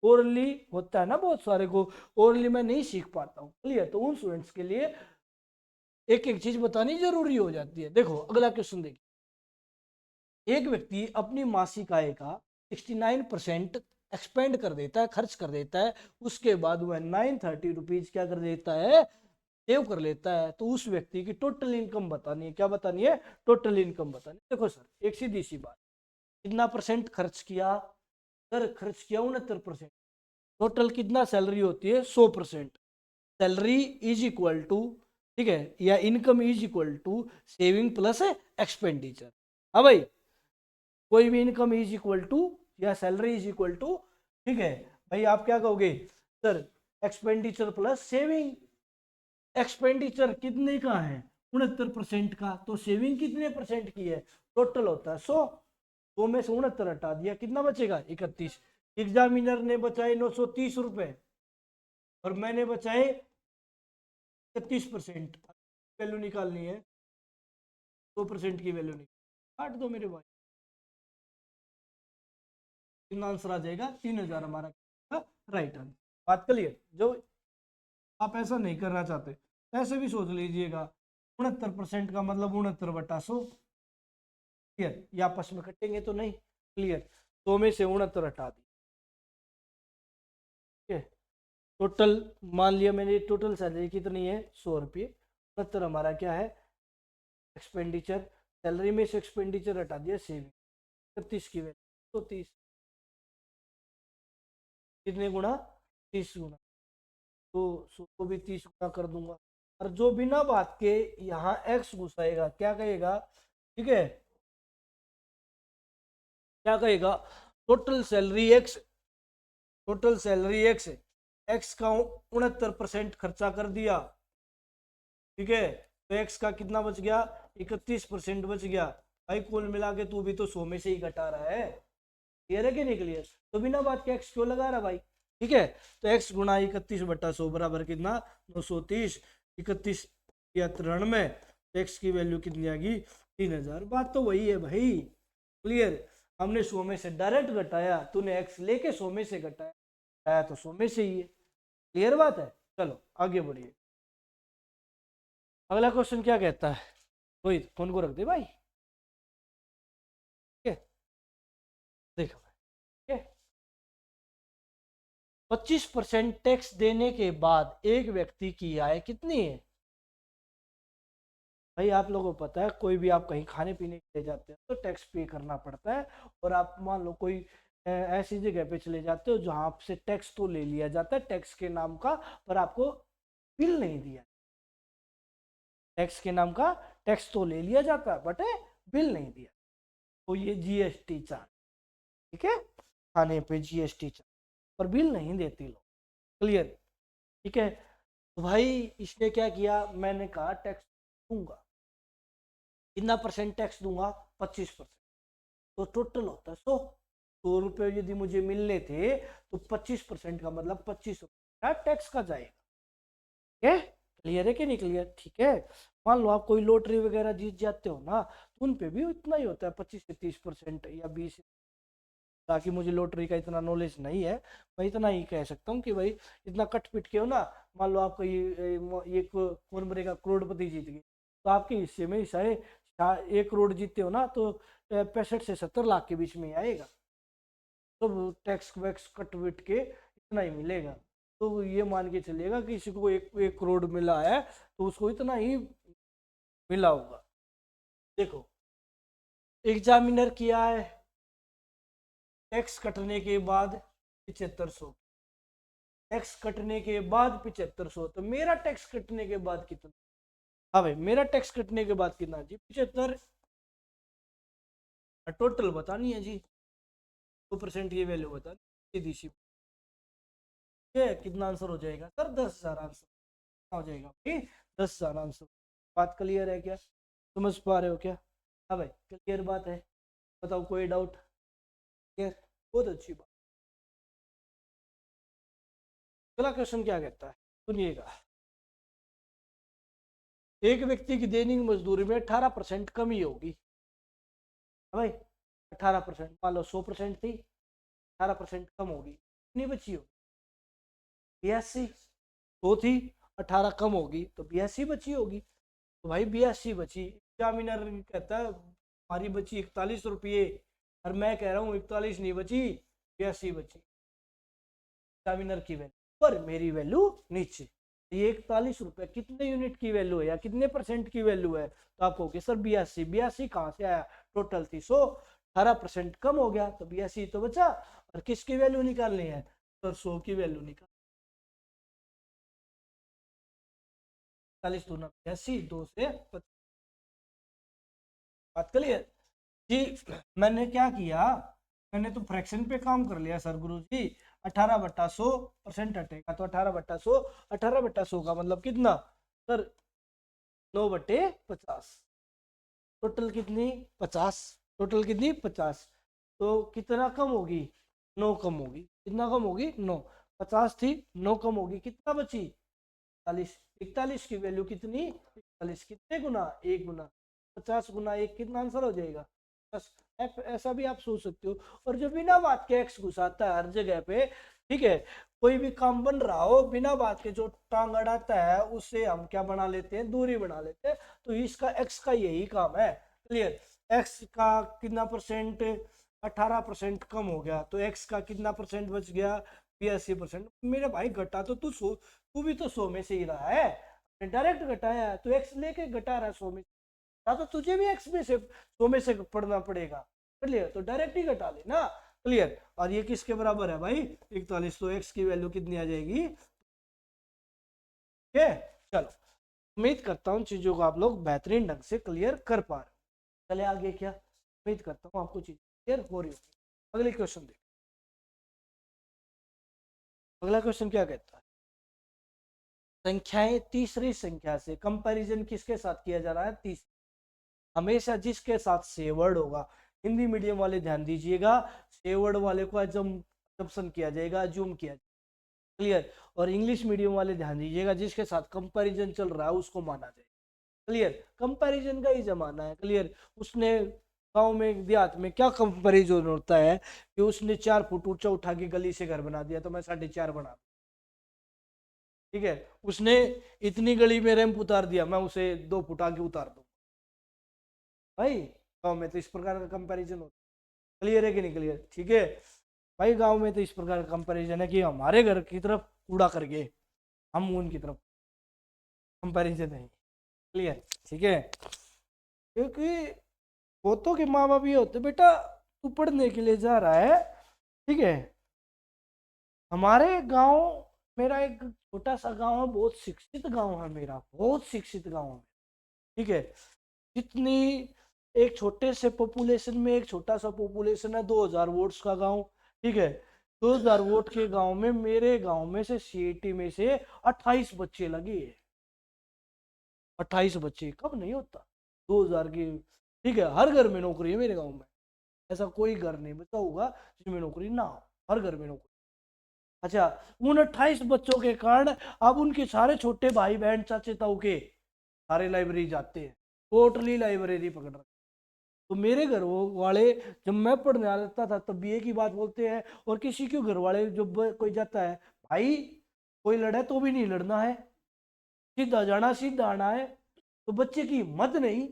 ओरली होता है ना बहुत सारे को, ओरली मैं नहीं सीख पाता हूँ, क्लियर। तो उन स्टूडेंट्स के लिए एक एक चीज बतानी जरूरी हो जाती है। देखो अगला क्वेश्चन देखिए, एक व्यक्ति अपनी मासिक आय का 69% एक्सपेंड कर देता है, खर्च कर देता है, उसके बाद वह 930 रुपीज क्या कर देता है? सेव कर लेता है। तो उस व्यक्ति की टोटल इनकम बतानी है। क्या बतानी है? टोटल इनकम बतानी है। देखो सर एक सीधी सी बात, कितना परसेंट खर्च किया? सर खर्च किया 69%। टोटल कितना सैलरी होती है? 100%। सैलरी इज इक्वल टू, ठीक है, या income is equal to saving plus expenditure. हाँ भाई, कोई भी इनकम इज इक्वल टू या सैलरी इज इक्वल टू, ठीक है भाई, आप क्या कहोगे? Sir expenditure plus saving. Expenditure कितने का है? 69% का। तो सेविंग कितने परसेंट की है? टोटल होता है 100, 100 में से 69 हटा दिया, कितना बचेगा? 31। एग्जामिनर ने बचाए 930 रुपए और मैंने बचाए 31%। वैल्यू निकालनी है, 100% की वैल्यू निकाल, काट दो मेरे भाई, कितना आंसर आ जाएगा? 3,000 हमारा राइट आंसर। बात क्लियर? जो आप ऐसा नहीं करना चाहते ऐसे भी सोच लीजिएगा, 69% का मतलब 69/100। क्लियर? ये आपस में कटेंगे तो नहीं, क्लियर। 100 में से 69 हटा दी, ठीक है। टोटल मान लिया मैंने, टोटल सैलरी कितनी है? 100 रुपये। 69 हमारा क्या है? एक्सपेंडिचर। सैलरी में से एक्सपेंडिचर हटा दिया, सेविंग। 31 की वैल्यू तो 30, कितने गुना? 30 गुना। तो 100 को भी 30 गुना कर दूंगा, और जो बिना बात के यहाँ एक्स घुसाएगा क्या कहेगा? ठीक है, क्या कहेगा? Total salary x, total salary x, x का 69% खर्चा कर दिया, ठीक है, तो एक्स का कितना बच गया? 31% बच गया। भाई कुल मिला के तू भी तो 100 में से ही घटा रहा है। क्लियर है कि नहीं क्लियर? तो बिना बात के एक्स क्यों लगा रहा भाई? ठीक है, तो एक्स गुना 31/100 बराबर कितना? 930। 31 या 93, तो एक्स की वैल्यू कितनी आ गई? 3000। बात तो वही है भाई। क्लियर? हमने 100 में से डायरेक्ट घटाया, तूने एक्स लेके 100 में से घटाया तो 100 में से ही है। क्लियर बात है? चलो आगे बढ़िए। अगला क्वेश्चन क्या कहता है? रोहित फोन को रख दे भाई। ठीक है, देखो। ठीक है, 25% टैक्स देने के बाद एक व्यक्ति की आय कितनी है? भाई आप लोगों को पता है, कोई भी आप कहीं खाने पीने के लिए जाते हैं तो टैक्स पे करना पड़ता है। और आप मान लो कोई ऐसी जगह पे चले जाते हो जहां आपसे टैक्स तो ले लिया जाता है टैक्स के नाम का, पर आपको बिल नहीं दिया। टैक्स के नाम का टैक्स तो ले लिया जाता है बट बिल नहीं दिया। तो ये जीएसटी चार्ज। ठीक है, खाने पे जीएसटी चार्ज, पर बिल नहीं देते लोग। क्लियर? ठीक है, तो भाई इसने क्या किया, मैंने कहा टैक्स दूंगा। कितना परसेंट टैक्स दूंगा? 25%। तो टोटल होता है 100 यदि मुझे मिलने थे तो 25% का मतलब 25 रुपये टैक्स का जाएगा। ठीक है, क्लियर है कि नहीं क्लियर? ठीक है, मान लो आप कोई लॉटरी वगैरह जीत जाते हो ना, तो उन पे भी इतना ही होता है, 25 से 30% या 20। ताकि मुझे लॉटरी का इतना नॉलेज नहीं है, मैं इतना ही कह सकता हूँ कि भाई इतना कट पिट के हो ना, मान लो आपको ये कौन बनेगा करोड़पति जीत गए, तो आपके हिस्से में शायद 1 करोड़ जीतते हो ना, तो 65 से 70 लाख के बीच में ही आएगा। तो टैक्स वैक्स कट पिट के इतना ही मिलेगा। तो ये मान के चलेगा कि किसी को 1 करोड़ मिला है तो उसको इतना ही मिला होगा। देखो, एग्जामिनर किया है टैक्स कटने के बाद 7500, टैक्स कटने के बाद 7500, तो मेरा टैक्स कटने के बाद कितना? हाँ भाई, मेरा टैक्स कटने के बाद कितना जी? 75। टोटल बतानी है जी, 2% की वैल्यू बतानी सीधी सी। ये कितना आंसर हो जाएगा सर? 10,000 आंसर हो जाएगा भाई। 10,000 आंसर। बात क्लियर है क्या? समझ पा रहे हो क्या? हाँ भाई, क्लियर बात है। बताओ कोई डाउट? क्लियर? बहुत अच्छी बात। अगला क्वेश्चन क्या कहता है, सुनिएगा। एक व्यक्ति की दैनिक मजदूरी में 18% कमी होगी। हाँ भाई, 18%, मान लो 100% थी, 18% कम होगी, कितनी बची हो? 82। 100 थी, 18 कम होगी तो 82 बची होगी। तो भाई 82 बची। एग्जामिनर कहता है हमारी बची 41 रुपये, और मैं कह रहा हूँ 41 नहीं बची, 82 बची। एग्जामिनर की वैल्यू पर मेरी वैल्यू नीचे। ये 41 रुपये कितने यूनिट की वैल्यू है या कितने परसेंट की वैल्यू है? तो आप कहोगे सर 82। 82 कहाँ से आया? टोटल थी 100, 18% कम हो गया तो 82 तो बचा। और किसकी वैल्यू निकालनी है? सर 100 की वैल्यू निकाल। 40 दूना 82, 2 से 25। बात क्लियर जी? मैंने क्या किया, मैंने तो फ्रैक्शन पे काम कर लिया सर गुरु जी। 18/100% हटेगा तो 18/100, 18/100 का मतलब कितना सर? 9/50। टोटल कितनी? 50। टोटल कितनी? 50। तो कितना कम होगी? 9 कम होगी। कितना कम होगी? 9। 50 थी, 9 कम होगी, कितना बची? 41। 41 की वैल्यू कितनी? 41 कितने गुना? 1 गुना। 50 गुना 1 कितना आंसर हो जाएगा? बस। ऐसा भी आप सोच सकते हो। और जो बिना बात के एक्स घुसाता है हर जगह पे, ठीक है, कोई भी काम बन रहा हो बिना बात के जो टांग अड़ाता है उससे हम क्या बना लेते हैं? दूरी बना लेते हैं। तो इसका एक्स का यही काम है। क्लियर? एक्स का कितना परसेंट? 18% कम हो गया तो एक्स का कितना परसेंट बच गया? 82%। मेरे भाई घटा तो तू भी तो 100 में से ही रहा है, डायरेक्ट घटाया है तो एक्स लेके घटा रहा है 100 में। तो तुझे भी एक्स में से 100 में से पढ़ना पड़ेगा। क्लियर? तो डायरेक्ट ही घटा लेना। क्लियर? और ये किसके बराबर है भाई? 41। तो एक्स की वैल्यू कितनी आ जाएगी? ठीक है, चलो। उम्मीद करता हूँ चीजों को आप लोग बेहतरीन ढंग से क्लियर कर पा रहे हो। चले आगे क्या? उम्मीद करता हूँ आपको चीज क्लियर हो रही होगी। अगले क्वेश्चन देख। अगला क्वेश्चन क्या कहता है? संख्याएं तीसरी संख्या से कंपैरिजन किसके साथ किया जा रहा है? तीसरी। हमेशा जिसके साथ सेवर्ड होगा, हिंदी मीडियम वाले ध्यान दीजिएगा, सेवर्ड वाले को अजम्पशन किया जाएगा, अज्यूम किया जाएगा, क्लियर। और इंग्लिश मीडियम वाले ध्यान दीजिएगा, जिसके साथ कंपैरिजन चल रहा है उसको माना जाए, क्लियर। कंपैरिजन का ही जमाना है, क्लियर। उसने गांव में देहात में क्या कंपैरिजन होता है कि उसने 4 फुट ऊंचा उठा के गली से घर बना दिया तो मैं 4.5 बना, ठीक है। उसने इतनी गली में रैंप उतार दिया, मैं उसे 2 फुट आगे उतार दूं। भाई गांव में तो इस प्रकार का कंपैरिजन होता है, क्लियर है कि नहीं क्लियर, ठीक है। भाई गांव में तो इस प्रकार का कंपैरिजन है कि हमारे घर की तरफ कूड़ा कर गए, हम उनकी तरफ, कंपैरिजन नहीं, क्लियर, ठीक है। क्योंकि बहुतों के माँ बाप ये होते, बेटा तू पढ़ने के लिए जा रहा है, ठीक है। हमारे गांव, मेरा एक छोटा सा गांव है, बहुत शिक्षित गांव है मेरा, बहुत शिक्षित गांव है, ठीक है। जितनी एक छोटे से पॉपुलेशन में एक छोटा सा पॉपुलेशन है, 2000 वोट्स का गांव, ठीक है। 2000 वोट के गांव में मेरे गांव में से सीईटी में से 28 बच्चे लगे, 28 बच्चे, कब नहीं होता 2000 की, ठीक है। हर घर में नौकरी है मेरे गांव में, ऐसा कोई घर नहीं बचा होगा जिसमें नौकरी ना हो, हर घर में नौकरी। अच्छा, उन 28 बच्चों के कारण अब उनके सारे छोटे भाई बहन चाचे ताऊ के सारे लाइब्रेरी जाते हैं, टोटली लाइब्रेरी पकड़ रहे। तो मेरे घर वाले जब मैं पढ़ने आता था तब भी एक ही बात बोलते हैं, और किसी के घर वाले जब कोई जाता है, भाई कोई लड़े तो भी नहीं लड़ना है, सीधा जाना सीधा आना है। तो बच्चे की हिम्मत नहीं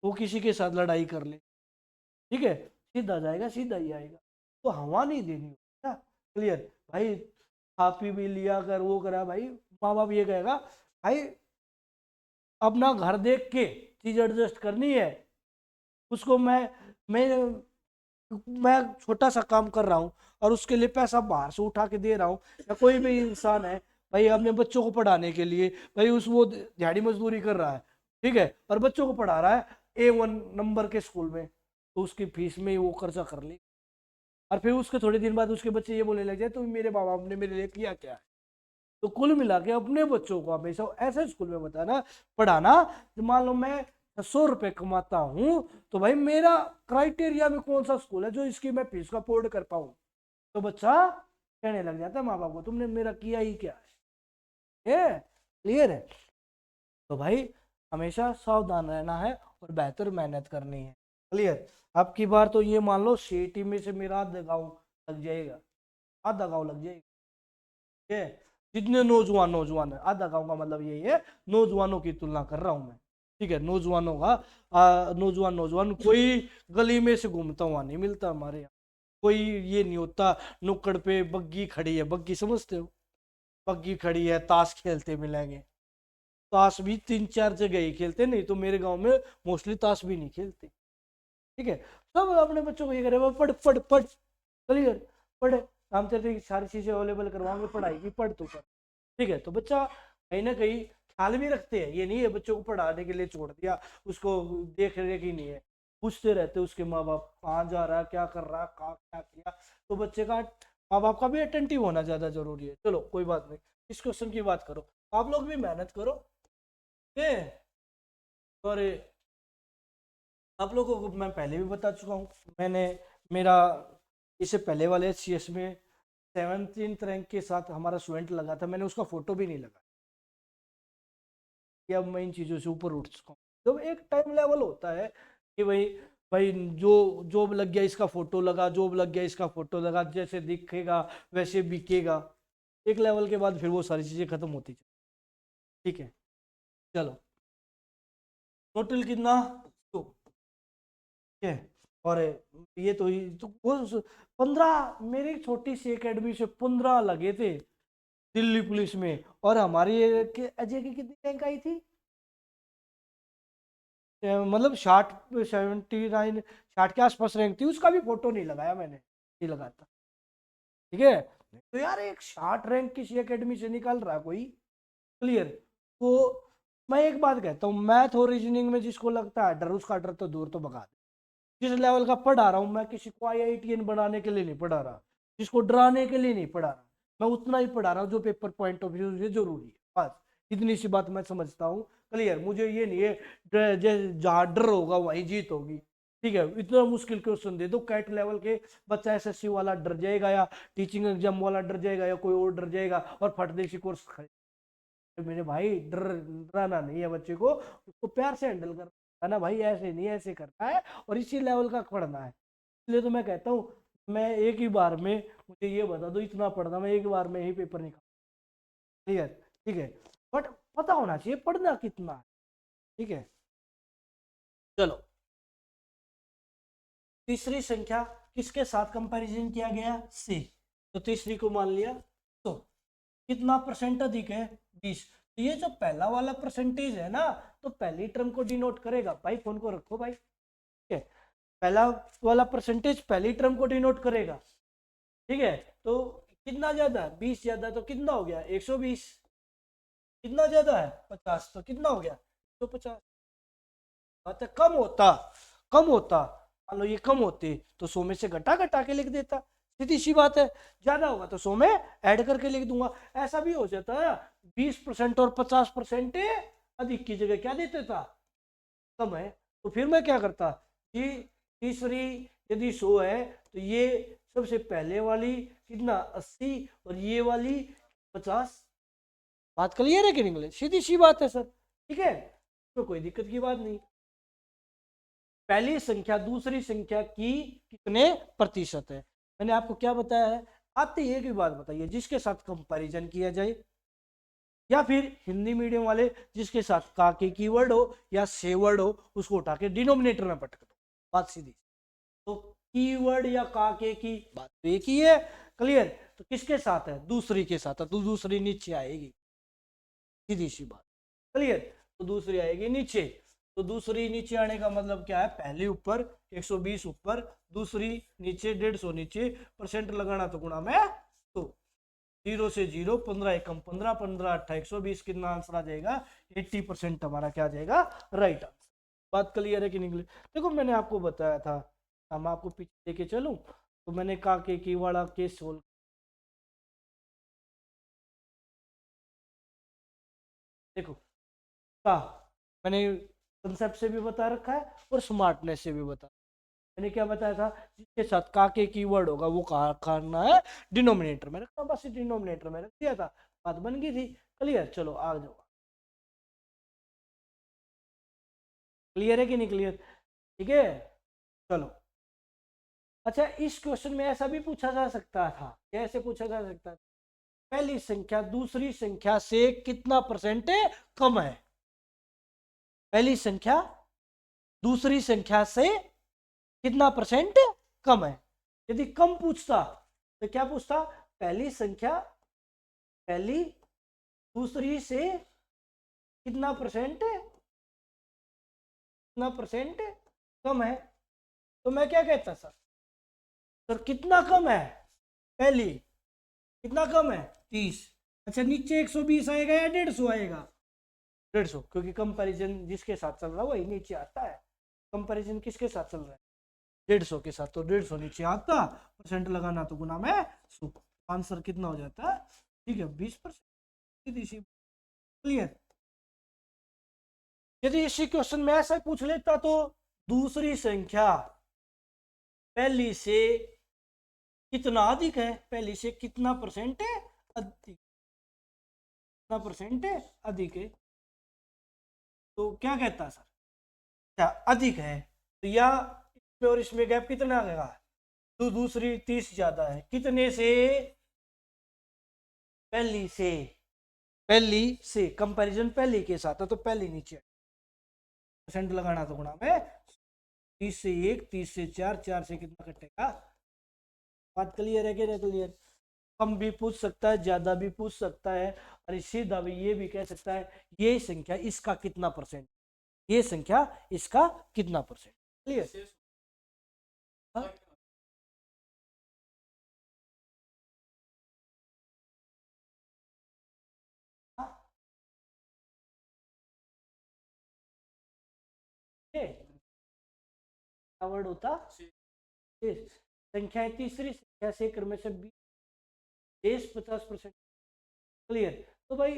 वो किसी के साथ लड़ाई कर ले, ठीक है, सीधा जाएगा सीधा ही आएगा। तो हवा नहीं देनी होता, क्लियर। भाई खा पी भी लिया कर, वो करा, भाई माँ बाप ये कहेगा, भाई अपना घर देख के चीज एडजस्ट करनी है। उसको मैं मैं छोटा सा काम कर रहा हूँ और उसके लिए पैसा बाहर से उठा के दे रहा हूँ, या कोई भी इंसान है भाई अपने बच्चों को पढ़ाने के लिए, भाई उस वो दिहाड़ी मजदूरी कर रहा है, ठीक है, और बच्चों को पढ़ा रहा है A1 नंबर के स्कूल में, तो उसकी फीस में ही वो खर्चा कर ले, और फिर उसके थोड़े दिन बाद उसके बच्चे ये बोलने लग जाए तो मेरे माँ बाप ने मेरे लिए किया क्या है। तो कुल मिला के अपने बच्चों को हमेशा ऐसे स्कूल में बताना, पढ़ाना, मान लो मैं 100 रुपए कमाता हूं, तो भाई मेरा क्राइटेरिया में कौन सा स्कूल है जो इसकी मैं फीस को अफोर्ड कर पाऊं। तो बच्चा कहने लग जाता है माँ बाप को, तुमने मेरा किया ही क्या है, क्लियर है। तो भाई हमेशा सावधान रहना है और बेहतर मेहनत करनी है, क्लियर। अब की बार तो ये मान लो सीईटी में से मेरा आधा गाँव लग जाएगा, आधा गाँव लग जाएगा, ठीक है। जितने नौजवान है, आधा गांव का मतलब यही है, नौजवानों की तुलना कर रहा हूं मैं, ठीक है। नौजवानों का नौजवान कोई गली में से घूमता हुआ नहीं मिलता हमारे यहाँ, कोई ये नहीं होता नुक्कड़ पे बग्गी खड़ी है, बग्गी समझते हो, बग्गी खड़ी है ताश खेलते मिलेंगे। ताश भी 3-4 जगह ही खेलते, नहीं तो मेरे गांव में मोस्टली ताश भी नहीं खेलते, ठीक है। सब अपने बच्चों को ये करे, पढ़ पढ़ पढ़, क्लियर, पढ़, हम तेरे सारी चीजें अवेलेबल करवाएंगे, पढ़ाई की पढ़ तू कर, ठीक है। तो बच्चा कहीं ना कहीं ख्याल भी रखते हैं, ये नहीं है बच्चों को पढ़ाने के लिए छोड़ दिया, उसको देख रेख ही नहीं है, पूछते रहते उसके माँ बाप कहाँ जा रहा है, क्या कर रहा है, कहाँ क्या किया। तो बच्चे का माँ बाप का भी अटेंटिव होना ज्यादा जरूरी है। चलो कोई बात नहीं, इस क्वेश्चन की बात करो, आप लोग भी मेहनत करो, ठीक है। और आप लोगों को मैं पहले भी बता चुका हूँ, मैंने मेरा इससे पहले वाले CS में 17th रैंक के साथ हमारा स्टूडेंट लगा था, मैंने उसका फोटो भी नहीं लगा कि अब मैं इन चीज़ों से ऊपर उठ चुका हूँ। जब एक टाइम लेवल होता है कि भाई भाई जो जॉब लग गया इसका फोटो लगा, जॉब लग गया इसका फोटो लगा, जैसे दिखेगा वैसे बिकेगा, एक लेवल के बाद फिर वो सारी चीज़ें खत्म होती, ठीक है। चलो टोटल कितना, तो ठीक है। और ये तो वो 15, मेरी छोटी सी एकेडमी से 15 लगे थे दिल्ली पुलिस में, और हमारी अजय की कितनी रैंक आई थी, मतलब 60, 79, 60 के आसपास रैंक थी, उसका भी फोटो नहीं लगाया मैंने, नहीं लगाता, ठीक है। तो यार एक 60 रैंक किसी एकेडमी से निकाल रहा कोई, क्लियर। तो मैं एक बात कहता हूँ, मैथ और रीजनिंग में जिसको लगता है डर, उसका डर तो दूर तो भगा दे। जिस लेवल का पढ़ा रहा हूँ मैं, किसी को IITN बनाने के लिए नहीं पढ़ा रहा, जिसको डराने के लिए नहीं पढ़ा रहा, मैं उतना ही पढ़ा रहा हूँ जो पेपर पॉइंट ऑफ व्यू से जरूरी है, बस इतनी सी बात मैं समझता हूँ। क्लियर, मुझे ये नहीं है जहाँ डर होगा वहीं जीत होगी। ठीक है, इतना मुश्किल क्वेश्चन दे दो कैट लेवल के, बच्चा एसएससी वाला डर जाएगा या टीचिंग एग्जाम वाला डर जाएगा या कोई और डर जाएगा और फट देसी कोर्स। तो मेरे भाई डराना नहीं है बच्चे को, उसको प्यार से हैंडल करना है ना भाई, ऐसे नहीं ऐसे करना है और इसी लेवल का पढ़ना है। इसलिए तो मैं कहता हूँ, मैं एक ही बार में, मुझे ये बता दो इतना पढ़ना, मैं एक बार में ही पेपर निकाल। क्लियर, ठीक है, बट पता होना चाहिए पढ़ना कितना है। ठीक है, चलो तीसरी संख्या किसके साथ कंपैरिजन किया गया, से। तो तीसरी को मान लिया, तो कितना परसेंट अधिक है, 20। तो ये जो पहला वाला परसेंटेज है ना, तो पहली टर्म को डिनोट करेगा। भाई फोन को रखो भाई, ठीक है, पहला वाला परसेंटेज पहली टर्म को डिनोट करेगा। ठीक है, तो कितना ज्यादा, 20 ज्यादा, तो कितना हो गया 120। कितना ज्यादा है 50, तो कितना हो गया 150। बात कम होता, कम होता, मान लो ये कम होती तो 100 में से घटा घटा के लिख देता, सीधी सी बात है। ज्यादा होगा तो 100 में ऐड करके लिख दूंगा। ऐसा भी हो जाता है 20% और 50% अधिक की जगह क्या देते था, कम है। तो फिर मैं क्या करता कि तीसरी यदि 100 है तो ये सबसे पहले वाली कितना 80 और ये वाली 50। बात क्लियर है कि नहीं, सीधी सी बात है सर। ठीक है, तो कोई दिक्कत की बात नहीं। पहली संख्या दूसरी संख्या की कितने प्रतिशत है, मैंने आपको क्या बताया है। आते एक भी बात बताइए, जिसके साथ कंपैरिजन किया जाए, या फिर हिंदी मीडियम वाले जिसके साथ का के कीवर्ड हो या से वर्ड हो उसको उठा के डिनोमिनेटर में पटक दो, बात सीधी। तो कीवर्ड या का के की बात तो एक ही है। क्लियर, तो किसके साथ है, दूसरी के साथ है, तो दूसरी नीचे आएगी, सीधी सी बात। क्लियर, तो दूसरी आएगी नीचे। तो दूसरी नीचे आने का मतलब क्या है, पहली ऊपर 120 ऊपर, दूसरी नीचे 150 नीचे, परसेंट लगाना तो गुणा में, तो 0 से 0, 15 एकम 15, 15 8 120, कितना आंसर आ जाएगा 80% हमारा क्या आ जाएगा, राइट आंसर। बात क्लियर है कि नहीं। देखो मैंने आपको बताया था, हम आपको पीछे लेके चलूं, तो मैंने कहा कि की वाला केस सोल्व। देखो का मैंने कंसेप्ट से भी बता रखा है और स्मार्टनेस से भी बता, मैंने क्या बताया था, जिसके साथ का के कीवर्ड होगा वो कहा करना है डिनोमिनेटर में रखना, बस डिनोमिनेटर में रख दिया था, बात बन गई थी। क्लियर, चलो आ जाओ। क्लियर है कि नहीं क्लियर, ठीक है, चलो। अच्छा, इस क्वेश्चन में ऐसा भी पूछा जा सकता था, कैसे पूछा जा सकता था, पहली संख्या दूसरी संख्या से कितना परसेंट कम है। पहली संख्या दूसरी संख्या से कितना परसेंट कम है। यदि कम पूछता तो क्या पूछता, पहली संख्या पहली दूसरी से कितना परसेंट, कितना परसेंट कम है। तो मैं क्या कहता सर कितना कम है, पहली कितना कम है 30। अच्छा, नीचे 120 आएगा या 150 आएगा, 150, क्योंकि कंपैरिजन जिसके साथ चल रहा है वही नीचे आता है। कंपैरिजन किसके साथ चल रहा है, 150 के साथ, तो 150 नीचे आता, परसेंट लगाना तो गुना में 100, आंसर कितना हो जाता है, ठीक है 20%। क्लियर, यदि इसी क्वेश्चन में ऐसा पूछ लेता तो दूसरी संख्या पहली से कितना अधिक है, पहली से कितना परसेंट है अधिक, कितना परसेंट है अधिक है, तो क्या कहता सर, क्या अधिक है, तो या इसमें और इसमें गैप कितना आ गया, तो दूसरी 30 ज्यादा है, कितने से, पहली से, पहली से कंपैरिजन पहली के साथ है तो पहली नीचे, परसेंट लगाना तो गुणा में 30 से 1, 30 से 4, 4 से कितना कटेगा। बात क्लियर है कि नहीं क्लियर, कम भी पूछ सकता है ज्यादा भी पूछ सकता है, और सीधा भी ये भी कह सकता है ये संख्या इसका कितना परसेंट, ये संख्या इसका कितना परसेंट। क्लियर, हाँ? हाँ? ये क्या वर्ड होता, शेष। संख्या है तीसरी संख्या से क्रम से 20 50%। क्लियर, तो भाई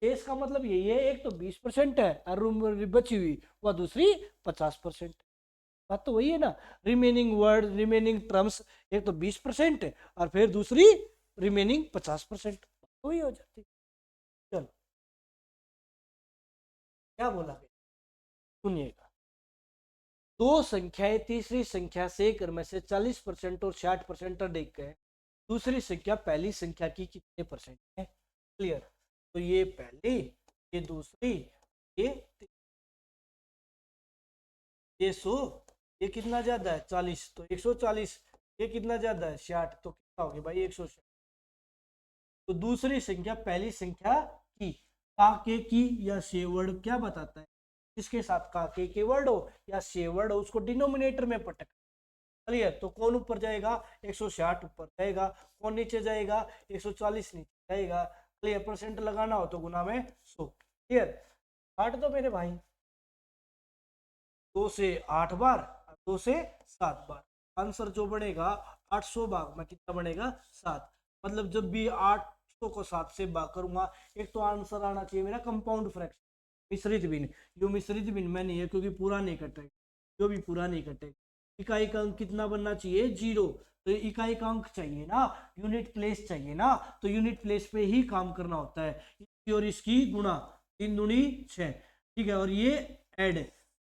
शेष का मतलब यही है, एक तो 20% है और बची हुई वह दूसरी 50%। बात तो वही है ना, रिमेनिंग वर्ड रिमेनिंग टर्म्स, एक तो 20% है और फिर दूसरी रिमेनिंग 50%, वही हो जाती। चलो क्या बोला, सुनिएगा। दो संख्याएं तीसरी संख्या से क्रम से 40% और 60% अधिक है, दूसरी संख्या पहली संख्या की कितने परसेंट है? क्लियर। तो ये पहली, ये दूसरी, ये ये 100, ये कितना ज्यादा है 40, तो 140, ये कितना ज्यादा है 60, तो कितना होगी भाई 160। तो दूसरी संख्या पहली संख्या की, काके की या शेवर्ड क्या बताता है, जिसके साथ काके के वर्ड हो या शेवर्ड हो उसको डिनोमिनेटर में पटक। क्लियर। तो कौन ऊपर जाएगा, 160 ऊपर जाएगा, कौन नीचे जाएगा, 140 नीचे जाएगा। क्लियर। परसेंट लगाना हो तो गुना में 100। क्लियर। काट दो मेरे भाई, 2 से 8 बार, 2 से 7 बार, आंसर जो बनेगा 800 भाग में कितना बनेगा 7। मतलब जब भी 800 को 7 से भाग करूंगा, एक तो आंसर आना चाहिए मेरा कंपाउंड फ्रैक्शन, मिश्रित भिन्न। जो मिश्रित भिन्न में नहीं है क्योंकि पूरा नहीं कटेगा, जो भी पूरा नहीं कटेगा। इकाई का अंक कितना बनना चाहिए 0, तो इकाई का अंक चाहिए ना, यूनिट प्लेस चाहिए ना, तो यूनिट प्लेस पे ही काम करना होता है। इसकी और इसकी गुणा, 3 दूनी 6, ठीक है, और ये ऐड,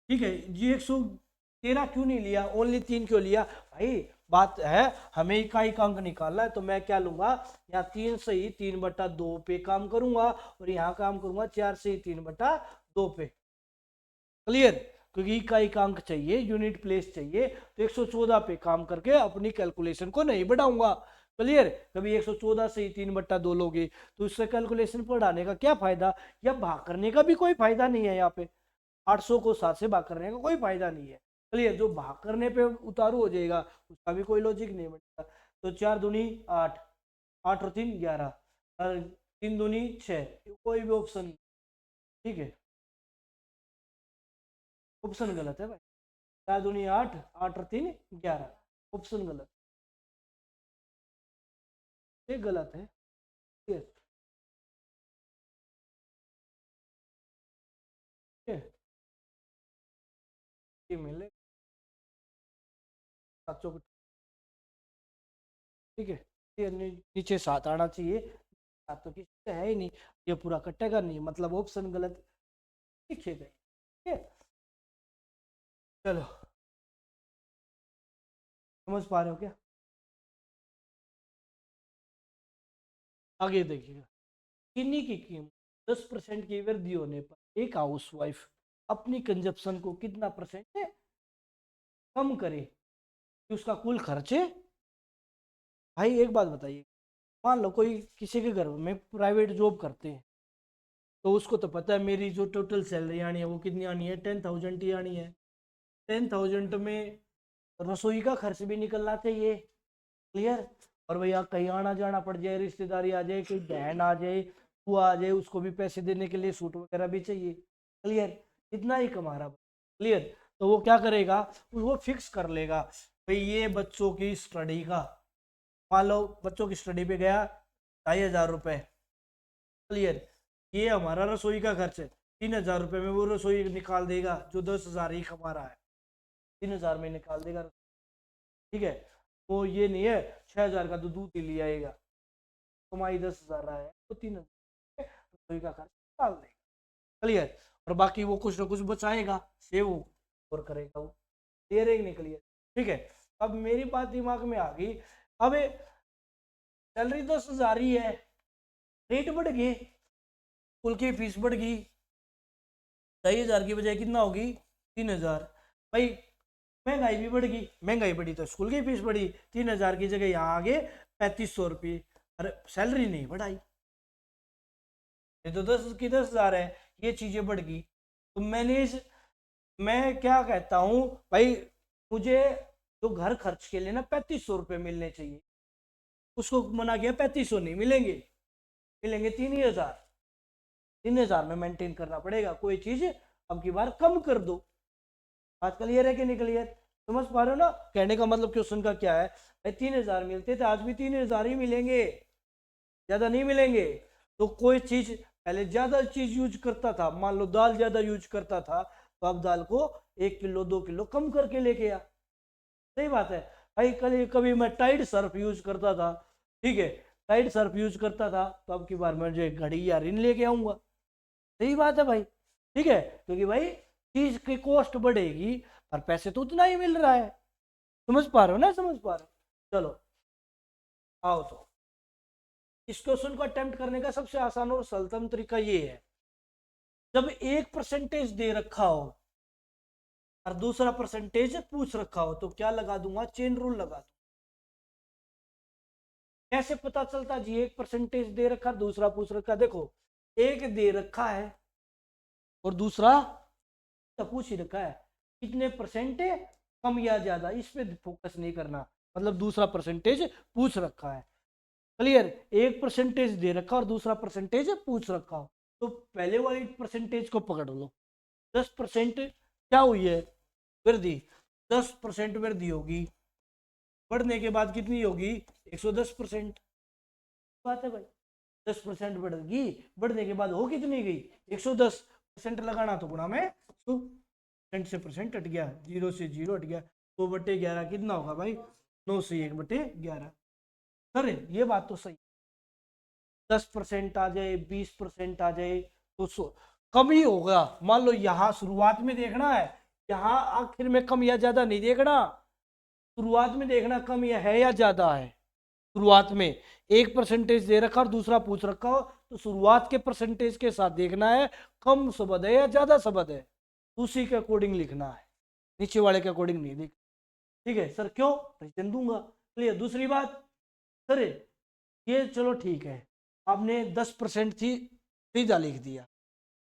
ठीक है। जी 113 क्यों नहीं लिया, ओनली 3 क्यों लिया भाई, बात है हमें इकाई का अंक निकालना है, तो मैं क्या लूंगा, यहाँ 3 से ही 3/2 पे काम करूंगा और यहाँ काम करूंगा 4 से ही 3/2 पे। क्लियर। क्योंकि इकाई का अंक चाहिए, यूनिट प्लेस चाहिए, तो 114 पे काम करके अपनी कैलकुलेशन को नहीं बढ़ाऊंगा। क्लियर। कभी 114 से ही 3/2 लोगे तो उससे कैलकुलेशन बढ़ाने का क्या फायदा, या भाग करने का भी कोई फायदा नहीं है। यहाँ पे 800 को 7 से भाग करने का कोई फायदा नहीं है। क्लियर। जो भाग करने पे उतारू हो जाएगा उसका भी कोई लॉजिक नहीं बनेगा। तो 4 दूनी 8, 8 और 3 11, और 3 दूनी 6, कोई भी ऑप्शन, ठीक है, ऑप्शन गलत है भाई। 4 दूनी 8, 8 और 3 11, ऑप्शन गलत, ये गलत है। ठीक है, ठीक है, ये मिले 700, ठीक है। ये नीचे 7 आना चाहिए, 7 तो किसी से है ही नहीं, ये पूरा कटेगा नहीं, मतलब ऑप्शन गलत लिखे गए। ठीक है, चलो समझ पा रहे हो क्या? आगे देखिएगा। चीनी की कीमत 10% की वृद्धि होने पर एक हाउसवाइफ अपनी कंजप्शन को कितना परसेंट कम करे कि उसका कुल खर्च है। भाई एक बात बताइए, मान लो कोई किसी के घर में प्राइवेट जॉब करते हैं, तो उसको तो पता है मेरी जो टोटल सैलरी आनी है वो कितनी आनी है, 10,000 ही आनी है। 10,000 में रसोई का खर्च भी निकलना चाहिए। क्लियर। और भैया कहीं आना जाना पड़ जाए, रिश्तेदारी आ जाए, कोई बहन आ जाए, बुआ आ जाए, उसको भी पैसे देने के लिए सूट वगैरह भी चाहिए। क्लियर। इतना ही कमा रहा। क्लियर। तो वो क्या करेगा, वो फिक्स कर लेगा भाई ये बच्चों की स्टडी का, मान लो बच्चों की स्टडी पे गया 2,500 रुपये। क्लियर। ये हमारा रसोई का खर्च है, 3,000 रुपये में वो रसोई निकाल देगा जो 10,000 ही कमा रहा है, 3,000 में निकाल देगा। ठीक है। वो ये नहीं है 6,000 का तो दूध ही ले आएगा, कमाई 10,000 रहा है तो 3,000 रसोई का खर्च निकाल देगा। क्लियर। और बाकी वो कुछ ना कुछ बचाएगा, सेव और करेगा वो। क्लियर है कि नहीं क्लियर? ठीक है। अब मेरी बात दिमाग में आ गई, अब सैलरी 10,000 ही है, रेट बढ़ गए, स्कूल की फीस बढ़ गई, 2,500 की बजाय कितना होगी 3,000। भाई महंगाई भी बढ़ गई, महंगाई बढ़ी तो स्कूल की फीस बढ़ी, 3,000 की जगह यहाँ आगे 3,500 रुपये, अरे सैलरी नहीं बढ़ाई, ये तो 10 की 10,000 है, ये चीजें बढ़ गई। तो मैं क्या कहता हूँ भाई, मुझे जो घर खर्च के लिए ना 3,500 रुपये मिलने चाहिए, उसको मना किया 3,500 नहीं मिलेंगे, मिलेंगे 3,000। 3,000 में मेंटेन करना पड़ेगा, कोई चीज अब की बार कम कर दो। आज क्लियर है कि नहीं क्लियर? समझ पा रहे हो ना, कहने का मतलब क्वेश्चन का क्या है, भाई 3,000 मिलते थे, आज भी 3,000 ही मिलेंगे, ज्यादा नहीं मिलेंगे। तो कोई चीज पहले ज्यादा चीज यूज करता था, मान लो दाल ज्यादा यूज करता था, तो अब दाल को 1 किलो 2 किलो कम करके लेके आ। सही बात है भाई। कभी कभी मैं टाइड सर्फ यूज करता था, ठीक है, टाइड सर्फ यूज करता था, तो अब की बार मैं जो घड़ी या रिन लेके आऊंगा। सही बात है भाई, ठीक है, क्योंकि भाई चीज की कॉस्ट बढ़ेगी और पैसे तो उतना ही मिल रहा है। समझ पा रहे हो ना, समझ पा रहे हो। चलो आओ, तो इस क्वेश्चन को अटेम्प्ट करने का सबसे आसान और सरलतम तरीका ये है, जब एक परसेंटेज दे रखा हो और दूसरा परसेंटेज पूछ रखा हो, तो क्या लगा दूंगा, चेन रूल लगा दूंगा। कैसे पता चलता जी, एक परसेंटेज दे रखा दूसरा पूछ रखा, देखो एक दे रखा है और दूसरा तो पूछ ही रखा है, कितने परसेंट कम या ज्यादा, इस पे फोकस नहीं करना, मतलब दूसरा परसेंटेज पूछ रखा है। क्लियर, एक परसेंटेज दे रखा और दूसरा परसेंटेज पूछ रखा हो, तो पहले वाली परसेंटेज को पकड़ लो। 10% क्या हुई है, वृद्धि। 10% वृद्धि होगी, बढ़ने के बाद कितनी होगी, 110%। बात है भाई, 10% बढ़ेगी, बढ़ने के बाद हो कितनी गई, 110%। लगाना तो गुणा में 100 से परसेंट हट गया, 0 से 0 हट गया, 2/11 कितना होगा भाई, 9 से 1/11। सर ये बात तो सही, 10% आ जाए 20% आ जाए तो कम ही होगा। मान लो यहाँ शुरुआत में देखना है, यहाँ आखिर में कम या ज्यादा नहीं देखना, शुरुआत में देखना कम या है या ज्यादा है। शुरुआत में एक परसेंटेज दे रखा और दूसरा पूछ रखा हो, तो शुरुआत के परसेंटेज के साथ देखना है कम शब्द है या ज्यादा शब्द है, उसी के अकॉर्डिंग लिखना है, नीचे वाले के अकॉर्डिंग नहीं लिख। ठीक है सर, क्यों, रीजन दूंगा। क्लियर। दूसरी बात सर, ये चलो ठीक है, आपने 10% थी सीधा लिख दिया।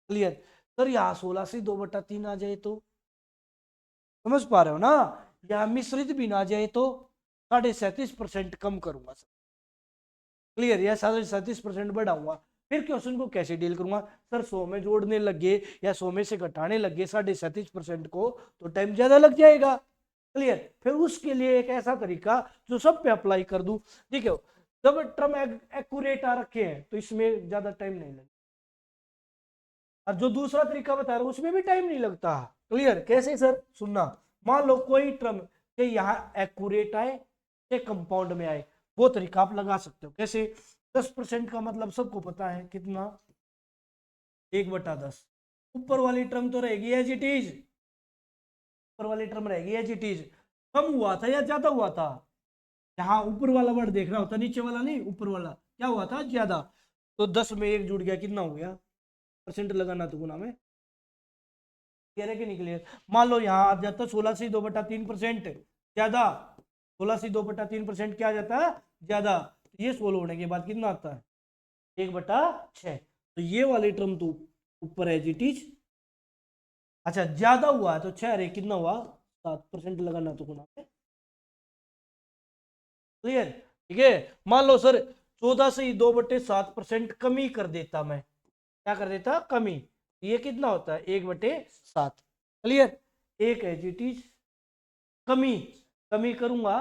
क्लियर। सर यहाँ 16 से 2/3 आ जाए तो, समझ पा रहे हो ना, यहाँ मिश्रित भी ना जाए तो 37.5% कम करूंगा सर। क्लियर, या 37% बढ़ाऊंगा। फिर क्वेश्चन को कैसे डील करूंगा, सर 100 में जोड़ने लगे या 100 में से घटाने लगे 37.5% को, तो टाइम ज्यादा लग जाएगा। क्लियर। फिर उसके लिए एक ऐसा तरीका जो सब पे अप्लाई कर दूं, ठीक है, जब टर्म एक्यूरेट आ रखे हैं तो इसमें ज्यादा टाइम नहीं लगता, और जो दूसरा तरीका बता रहा हूं उसमें भी टाइम नहीं लगता। क्लियर। कैसे सर, सुनना, मान लो कोई टर्म के यहाँ एक्यूरेट आए या कंपाउंड में आए, वो तरीका आप लगा सकते हो। कैसे, 10% का मतलब सबको पता है कितना, 1/10। ऊपर वाली टर्म तो रहेगी एज इट इज, ऊपर वाली टर्म रहेगी एज इट इज। कम हुआ था या ज्यादा हुआ था, यहाँ ऊपर वाला वर्ड देखना होता, नीचे वाला नहीं, ऊपर वाला क्या हुआ था, ज्यादा। तो 10 में 1 जुड़ गया, कितना हो गया, परसेंट लगाना तो गुना में, कह रहे कि नहीं क्लियर। मान लो यहाँ आ जाता 16 से 2/3% ज्यादा, 16 से 2/3% क्या आ जाता है, ज्यादा। ये 16 होने के बाद कितना आता है, 1/6। तो ये वाली टर्म तो ऊपर है जी टीच। अच्छा ज्यादा हुआ है तो 6 रे कितना हुआ, 7% लगाना तो गुना में। क्लियर। ठीक है। मान लो सर 14 से 2/7% कमी कर देता मैं, क्या कर देता, कमी, ये कितना होता है, 1/7। क्लियर। एक है जी टीच, कमी, कमी करूंगा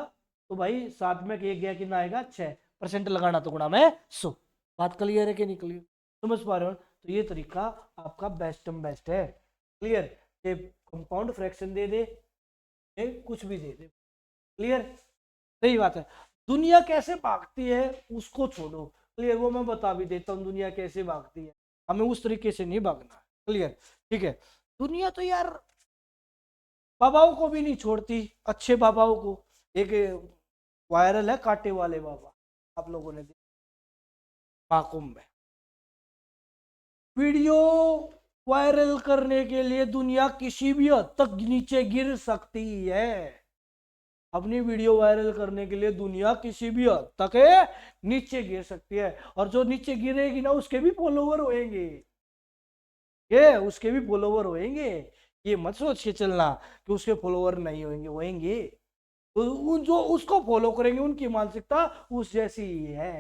तो भाई 7 में एक गया, कितना आएगा, 6%। लगाना तो गुणा में 100। बात क्लियर है कि नहीं क्लियर, समझ पा रहे हो। तो ये तरीका आपका बेस्ट है। क्लियर। ये कंपाउंड फ्रैक्शन दे दे, कुछ भी दे दे। क्लियर। सही बात है। दुनिया कैसे भागती है उसको छोड़ो, क्लियर, वो मैं बता भी देता हूँ दुनिया कैसे भागती है, हमें उस तरीके से नहीं भागना। क्लियर। ठीक है। दुनिया तो यार बाबाओं को भी नहीं छोड़ती, अच्छे बाबाओं को। एक वायरल है कांटे वाले बाबा, आप लोगों ने देखा महाकुंभ में वीडियो, वायरल करने के लिए दुनिया किसी भी हद तक नीचे गिर सकती है। अपनी वीडियो वायरल करने के लिए दुनिया किसी भी हद तक है नीचे गिर सकती है, और जो नीचे गिरेगी ना उसके भी फॉलोवर होंगे, ये उसके भी फॉलोवर होंगे। ये मत सोच के चलना कि उसके फॉलोवर नहीं होंगे, होंगे। तो उन जो उसको फॉलो करेंगे उनकी मानसिकता उस जैसी ही है।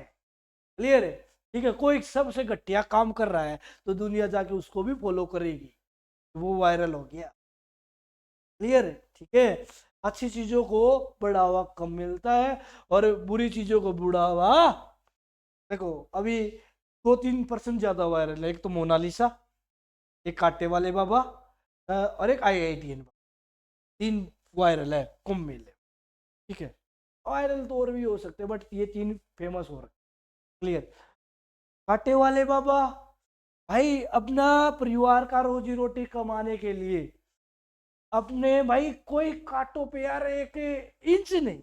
क्लियर है। ठीक है। कोई सबसे घटिया काम कर रहा है तो दुनिया जाके उसको भी फॉलो करेगी, वो वायरल हो गया। क्लियर है। ठीक है। अच्छी चीजों को बढ़ावा कम मिलता है और बुरी चीजों को बढ़ावा, देखो अभी 2-3% ज्यादा वायरल है। एक तो मोनालिसा, एक कांटे वाले बाबा, और एक IITN। 3 वायरल है, कुंभ मेले। ठीक है, वायरल तो और भी हो सकते हैं, बट ये 3 फेमस हो रहे। क्लियर। कांटे वाले बाबा भाई अपना परिवार का रोजी रोटी कमाने के लिए अपने भाई कोई कांटों पे यार 1 इंच नहीं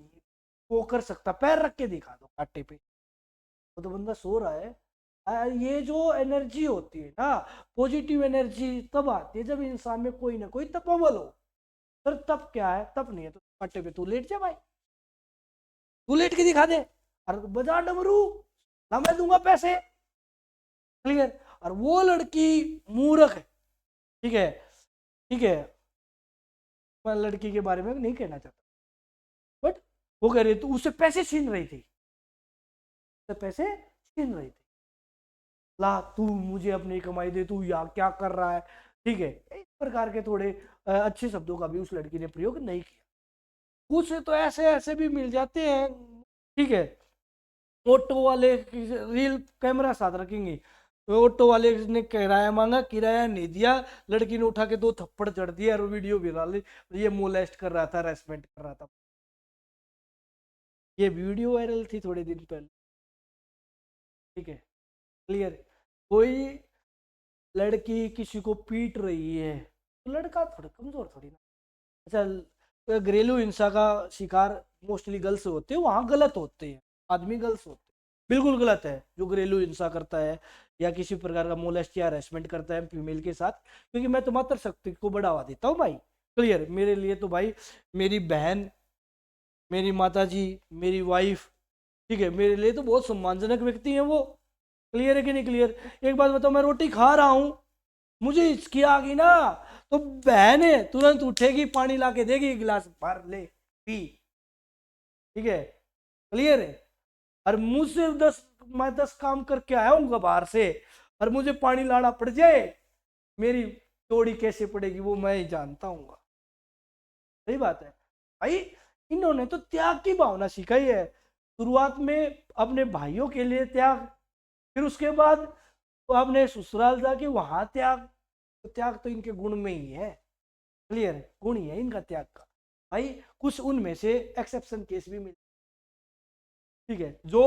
वो कर सकता, पैर रख के दिखा दो कांटे पे, वो तो बंदा सो रहा है। ये जो एनर्जी होती है ना, पॉजिटिव एनर्जी तब आती है जब इंसान में कोई ना कोई तपोबल हो। फिर तब क्या है, तब नहीं है तो कांटे पे तू लेट जा भाई, तू लेट के दिखा दे, और बजा डमरू, ना मैं दूंगा पैसे। क्लियर। और वो लड़की मूर्ख है। ठीक है, ठीक है, मैं लड़की के बारे में नहीं कहना चाहता, बट वो कह रही थी उससे पैसे छीन रही थी, उससे पैसे छीन रही थी। ला तू मुझे अपनी कमाई दे, तू या क्या कर रहा है। ठीक है, इस प्रकार के थोड़े अच्छे शब्दों का भी उस लड़की ने प्रयोग नहीं किया। कुछ तो ऐसे ऐसे भी मिल जाते हैं। ठीक है, ऑटो वाले रील कैमरा साथ रखेंगे, तो ऑटो वाले ने किराया मांगा, किराया नहीं दिया, लड़की ने उठा के 2 थप्पड़ चढ़ दिया और वीडियो वायरल, ये मोलेस्ट कर रहा था, हरासमेंट कर रहा था। ये वीडियो वायरल थी थोड़े दिन पहले। ठीक है, क्लियर। कोई लड़की किसी को पीट रही है तो लड़का थोड़ा कमजोर थोड़ी ना। अच्छा, घरेलू हिंसा का शिकार मोस्टली गर्ल्स होते हैं, वहां गलत होते हैं, आदमी गर्ल्स होते हैं, बिल्कुल गलत है जो घरेलू हिंसा करता है या किसी प्रकार का मोलेस्ट या हरेसमेंट करता है फीमेल के साथ, क्योंकि मैं तो मातृशक्ति को बढ़ावा देता हूँ भाई। क्लियर। मेरे लिए तो भाई मेरी बहन, मेरी माता जी, मेरी वाइफ, ठीक है, मेरे लिए तो बहुत सम्मानजनक व्यक्ति है वो। क्लियर है कि नहीं क्लियर। एक बात बताओ, मैं रोटी खा रहा हूं, मुझे हिचकी आ गई ना, तो बहन है तुरंत उठेगी, पानी ला के देगी, गिलास भर ले पी। ठीक है, क्लियर है। और मुझसे मैं 10 काम करके आया हूँ बाहर से, और मुझे पानी लाना पड़ जाए, मेरी तोड़ी कैसे पड़ेगी वो मैं ही जानता हूँ। सही बात है भाई। इन्होंने तो त्याग की भावना सिखाई है, शुरुआत में अपने भाइयों के लिए त्याग, फिर उसके बाद तो आपने ससुराल जाके वहां त्याग, तो त्याग तो इनके गुण में ही है। क्लियर है, गुण ही है इनका त्याग का। भाई कुछ उनमें से एक्सेप्शन केस भी मिले, ठीक है, जो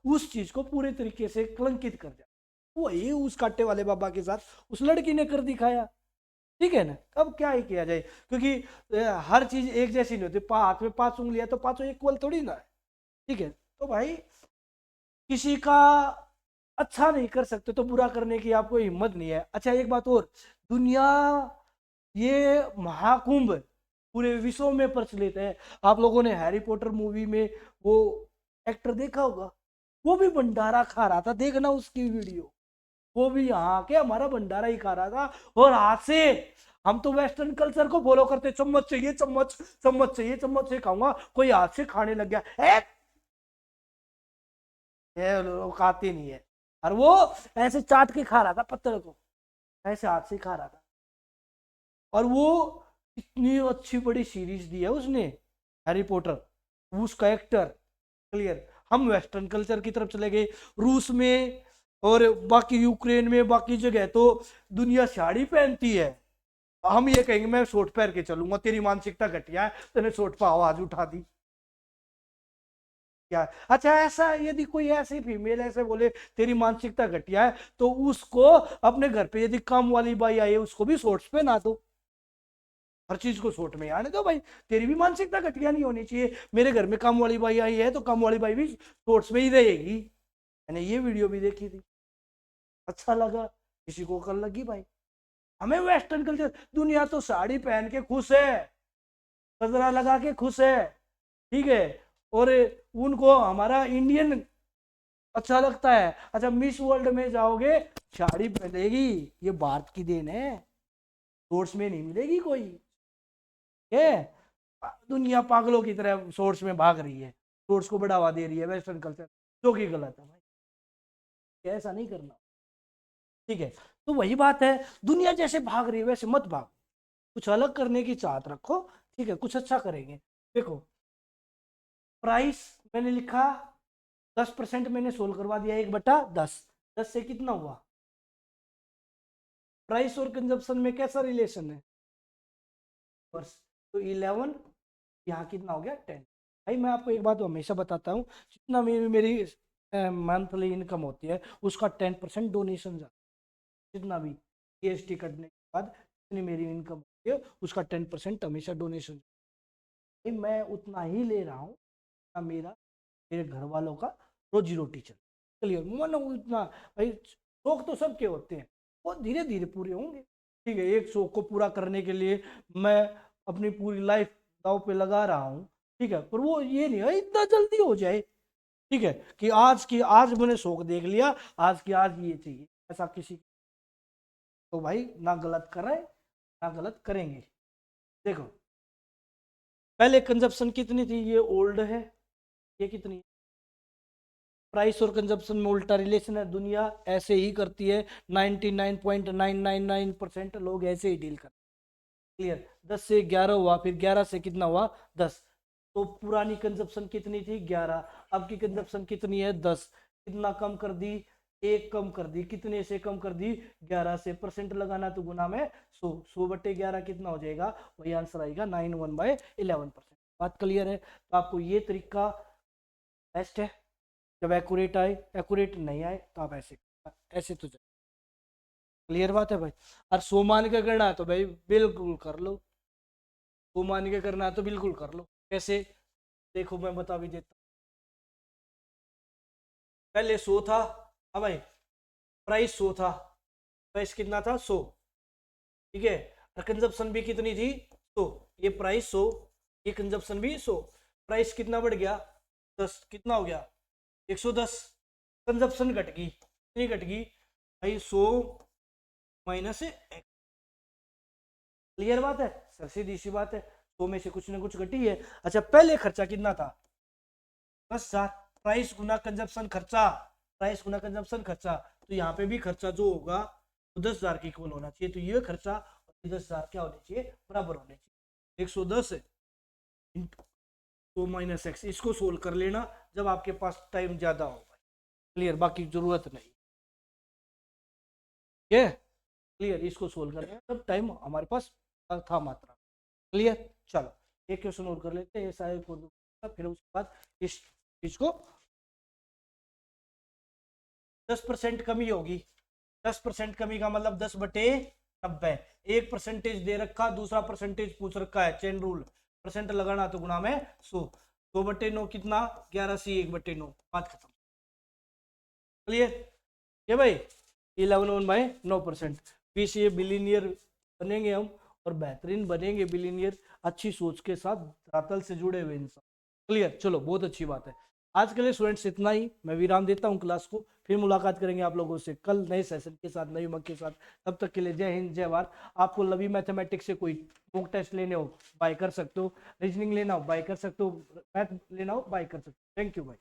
उस चीज को पूरे तरीके से कलंकित कर जाए, वही उस कांटे वाले बाबा के साथ उस लड़की ने कर दिखाया। ठीक है ना, अब क्या ही किया जाए, क्योंकि हर चीज एक जैसी नहीं होती, हाथ में 5 उंगलियां तो पांचों इक्वल थोड़ी ना है। ठीक है, तो भाई किसी का अच्छा नहीं कर सकते तो बुरा करने की आपको हिम्मत नहीं है। अच्छा, एक बात और, दुनिया, ये महाकुंभ पूरे विश्व में प्रचलित है। आप लोगों ने हैरी पॉटर मूवी में वो एक्टर देखा होगा, वो भी भंडारा खा रहा था, देखना उसकी वीडियो, वो भी यहाँ के हमारा भंडारा ही खा रहा था, और हाथ से। हम तो वेस्टर्न कल्चर को फॉलो करते, चम्मच चाहिए चम्मच, चम्मच चाहिए चम्मच से खाऊंगा, कोई हाथ से खाने लग गया ये लोग खाते नहीं है, और वो ऐसे चाट के खा रहा था पत्थर को, ऐसे हाथ से खा रहा था। और वो इतनी अच्छी बड़ी सीरीज दी है उसने, हैरी पॉटर, उसका एक्टर। क्लियर। हम वेस्टर्न कल्चर की तरफ चले गए, रूस में और बाकी यूक्रेन में, बाकी जगह तो दुनिया साड़ी पहनती है, हम ये कहेंगे मैं शॉर्ट पहन के चलूंगा, तेरी मानसिकता घटिया है, तेने शॉर्ट पर आवाज उठा दी क्या। अच्छा, ऐसा यदि कोई ऐसी फीमेल ऐसे बोले तेरी मानसिकता घटिया है, तो उसको अपने घर पे यदि काम वाली बाई आई है उसको भी शॉर्ट्स पहना दो, हर चीज को शॉर्ट में आने दो भाई, तेरी भी मानसिकता घटिया नहीं होनी चाहिए। मेरे घर में काम वाली बाई आई है तो काम वाली बाई भी शॉर्ट्स में ही रहेगी। मैंने ये वीडियो भी देखी थी, अच्छा लगा, किसी को कर लगी भाई। हमें वेस्टर्न कल्चर, दुनिया तो साड़ी पहन के खुश है, गजरा लगा के खुश है, ठीक है, और उनको हमारा इंडियन अच्छा लगता है। अच्छा, मिस वर्ल्ड में जाओगे साड़ी पहनेगी, ये भारत की देन है, सोर्स में नहीं मिलेगी कोई। है, दुनिया पागलों की तरह सोर्स में भाग रही है, सोर्स को बढ़ावा दे रही है वेस्टर्न कल्चर, जो कि गलत है भाई, ऐसा नहीं करना। ठीक है, तो वही बात है, दुनिया जैसे भाग रही है वैसे मत भाग, कुछ अलग करने की चाहत रखो। ठीक है, कुछ अच्छा करेंगे। देखो, प्राइस मैंने लिखा 10% मैंने सोल्व करवा दिया, 1/10, 10 से कितना हुआ? प्राइस और कंजप्शन में कैसा रिलेशन है? तो 11, यहाँ कितना हो गया? 10। भाई मैं आपको एक बात हमेशा बताता हूँ, जितना मेरी मंथली इनकम होती है उसका 10% डोनेशन जाता है। जितना भी जीएसटी कटने के बाद जितनी मेरी इनकम होती है उसका 10% हमेशा डोनेशन। मैं उतना ही ले रहा हूँ मेरा मेरे घर वालों का रोजी रोटी चल। क्लियर? मन उतना भाई, शौक तो सबके होते हैं, वो धीरे धीरे पूरे होंगे। ठीक है, एक शौक को पूरा करने के लिए मैं अपनी पूरी लाइफ दांव पे लगा रहा हूँ। ठीक है, पर वो ये नहीं है इतना जल्दी हो जाए। ठीक है, कि आज मैंने शौक देख लिया, आज की आज ये चाहिए, ऐसा किसी। तो भाई ना गलत कर रहे ना गलत करेंगे। देखो, पहले कंजप्शन कितनी थी, ये ओल्ड है, ये कितनी? प्राइस और कंजप्शन में उल्टा रिलेशन है, दुनिया ऐसे ही करती है। 99.999% लोग ऐसे ही डील करते हैं। क्लियर? 10 से 11 हुआ, फिर 11 से कितना हुआ? 10। तो पुरानी कंजप्शन कितनी थी? 11। अब की कंजप्शन कितनी है? 10। कितना कम कर दी? एक कम कर दी। कितने से कम कर दी? 11 से। परसेंट लगाना तो गुना में 100, 100/11 कितना हो जाएगा? वही आंसर आएगा 91/11%। बात क्लियर है? तो आपको ये तरीका बेस्ट है। जब एक्यूरेट आए, एक्यूरेट नहीं आए तो आप ऐसे ऐसे तो। क्लियर बात है भाई? और 100 मान के करना है तो भाई बिल्कुल कर लो, 100 मान के करना है तो बिल्कुल कर लो। कैसे? देखो मैं बता भी देता हूँ। पहले 100 था, हाँ भाई, प्राइस 100 था, प्राइस कितना था? 100। ठीक है, और कंजप्शन भी कितनी थी? 100। ये प्राइस 100, ये कंजप्शन भी 100। प्राइस कितना बढ़ गया? 10। कितना हो गया? 110। कंजप्शन घट गई, कितनी घट गई भाई? 100 माइनस। क्लियर बात है? सर सीधी सी बात है, 100 में से कुछ ना कुछ घटी है। अच्छा, पहले खर्चा कितना था? 10,000। प्राइस गुना कंजप्शन खर्चा, प्राइस गुना कंजप्शन खर्चा। तो यहाँ पे भी खर्चा जो होगा वो 10,000 के इक्वल होना चाहिए। तो ये खर्चा और 10,000 क्या होने चाहिए? बराबर होने चाहिए। 110 तो माइनस एक्स, इसको सोल्व कर लेना जब आपके पास टाइम ज्यादा होगा। क्लियर? बाकी जरूरत नहीं। ठीक है? क्लियर? इसको सोल्व करना जब टाइम हमारे पास था मात्रा। क्लियर? चलो एक क्वेश्चन और कर लेते हैं, ऐसा एक और फिर उसके बाद इस चीज को 10% कमी होगी। 10% कमी का मतलब 10/90। एक परसेंटेज दे रखा, दूसरा परसेंटेज पूछ रखा है, चेन रूल, परसेंट लगाना तो गुना में 100। 100/9 कितना? 11 सी 1/9। बात खत्म। क्लियर? ये भाई 11/9%। बीसीए बिलीनियर बनेंगे हम, और बेहतरीन बनेंगे बिलीनियर, अच्छी सोच के साथ, धरातल से जुड़े हुए इंसान। क्लियर? चलो बहुत अच्छी बात है। आज के लिए स्टूडेंट्स इतना ही, मैं विराम देता हूँ क्लास को, फिर मुलाकात करेंगे आप लोगों से कल नए सेशन के साथ, नई मग के साथ। तब तक के लिए जय हिंद, जय भारत। आपको लवी मैथमेटिक्स से कोई मॉक टेस्ट लेने हो बाय कर सकते हो, रीजनिंग लेना हो बाय कर सकते हो, मैथ लेना हो बाय कर सकते हो। थैंक यू भाई।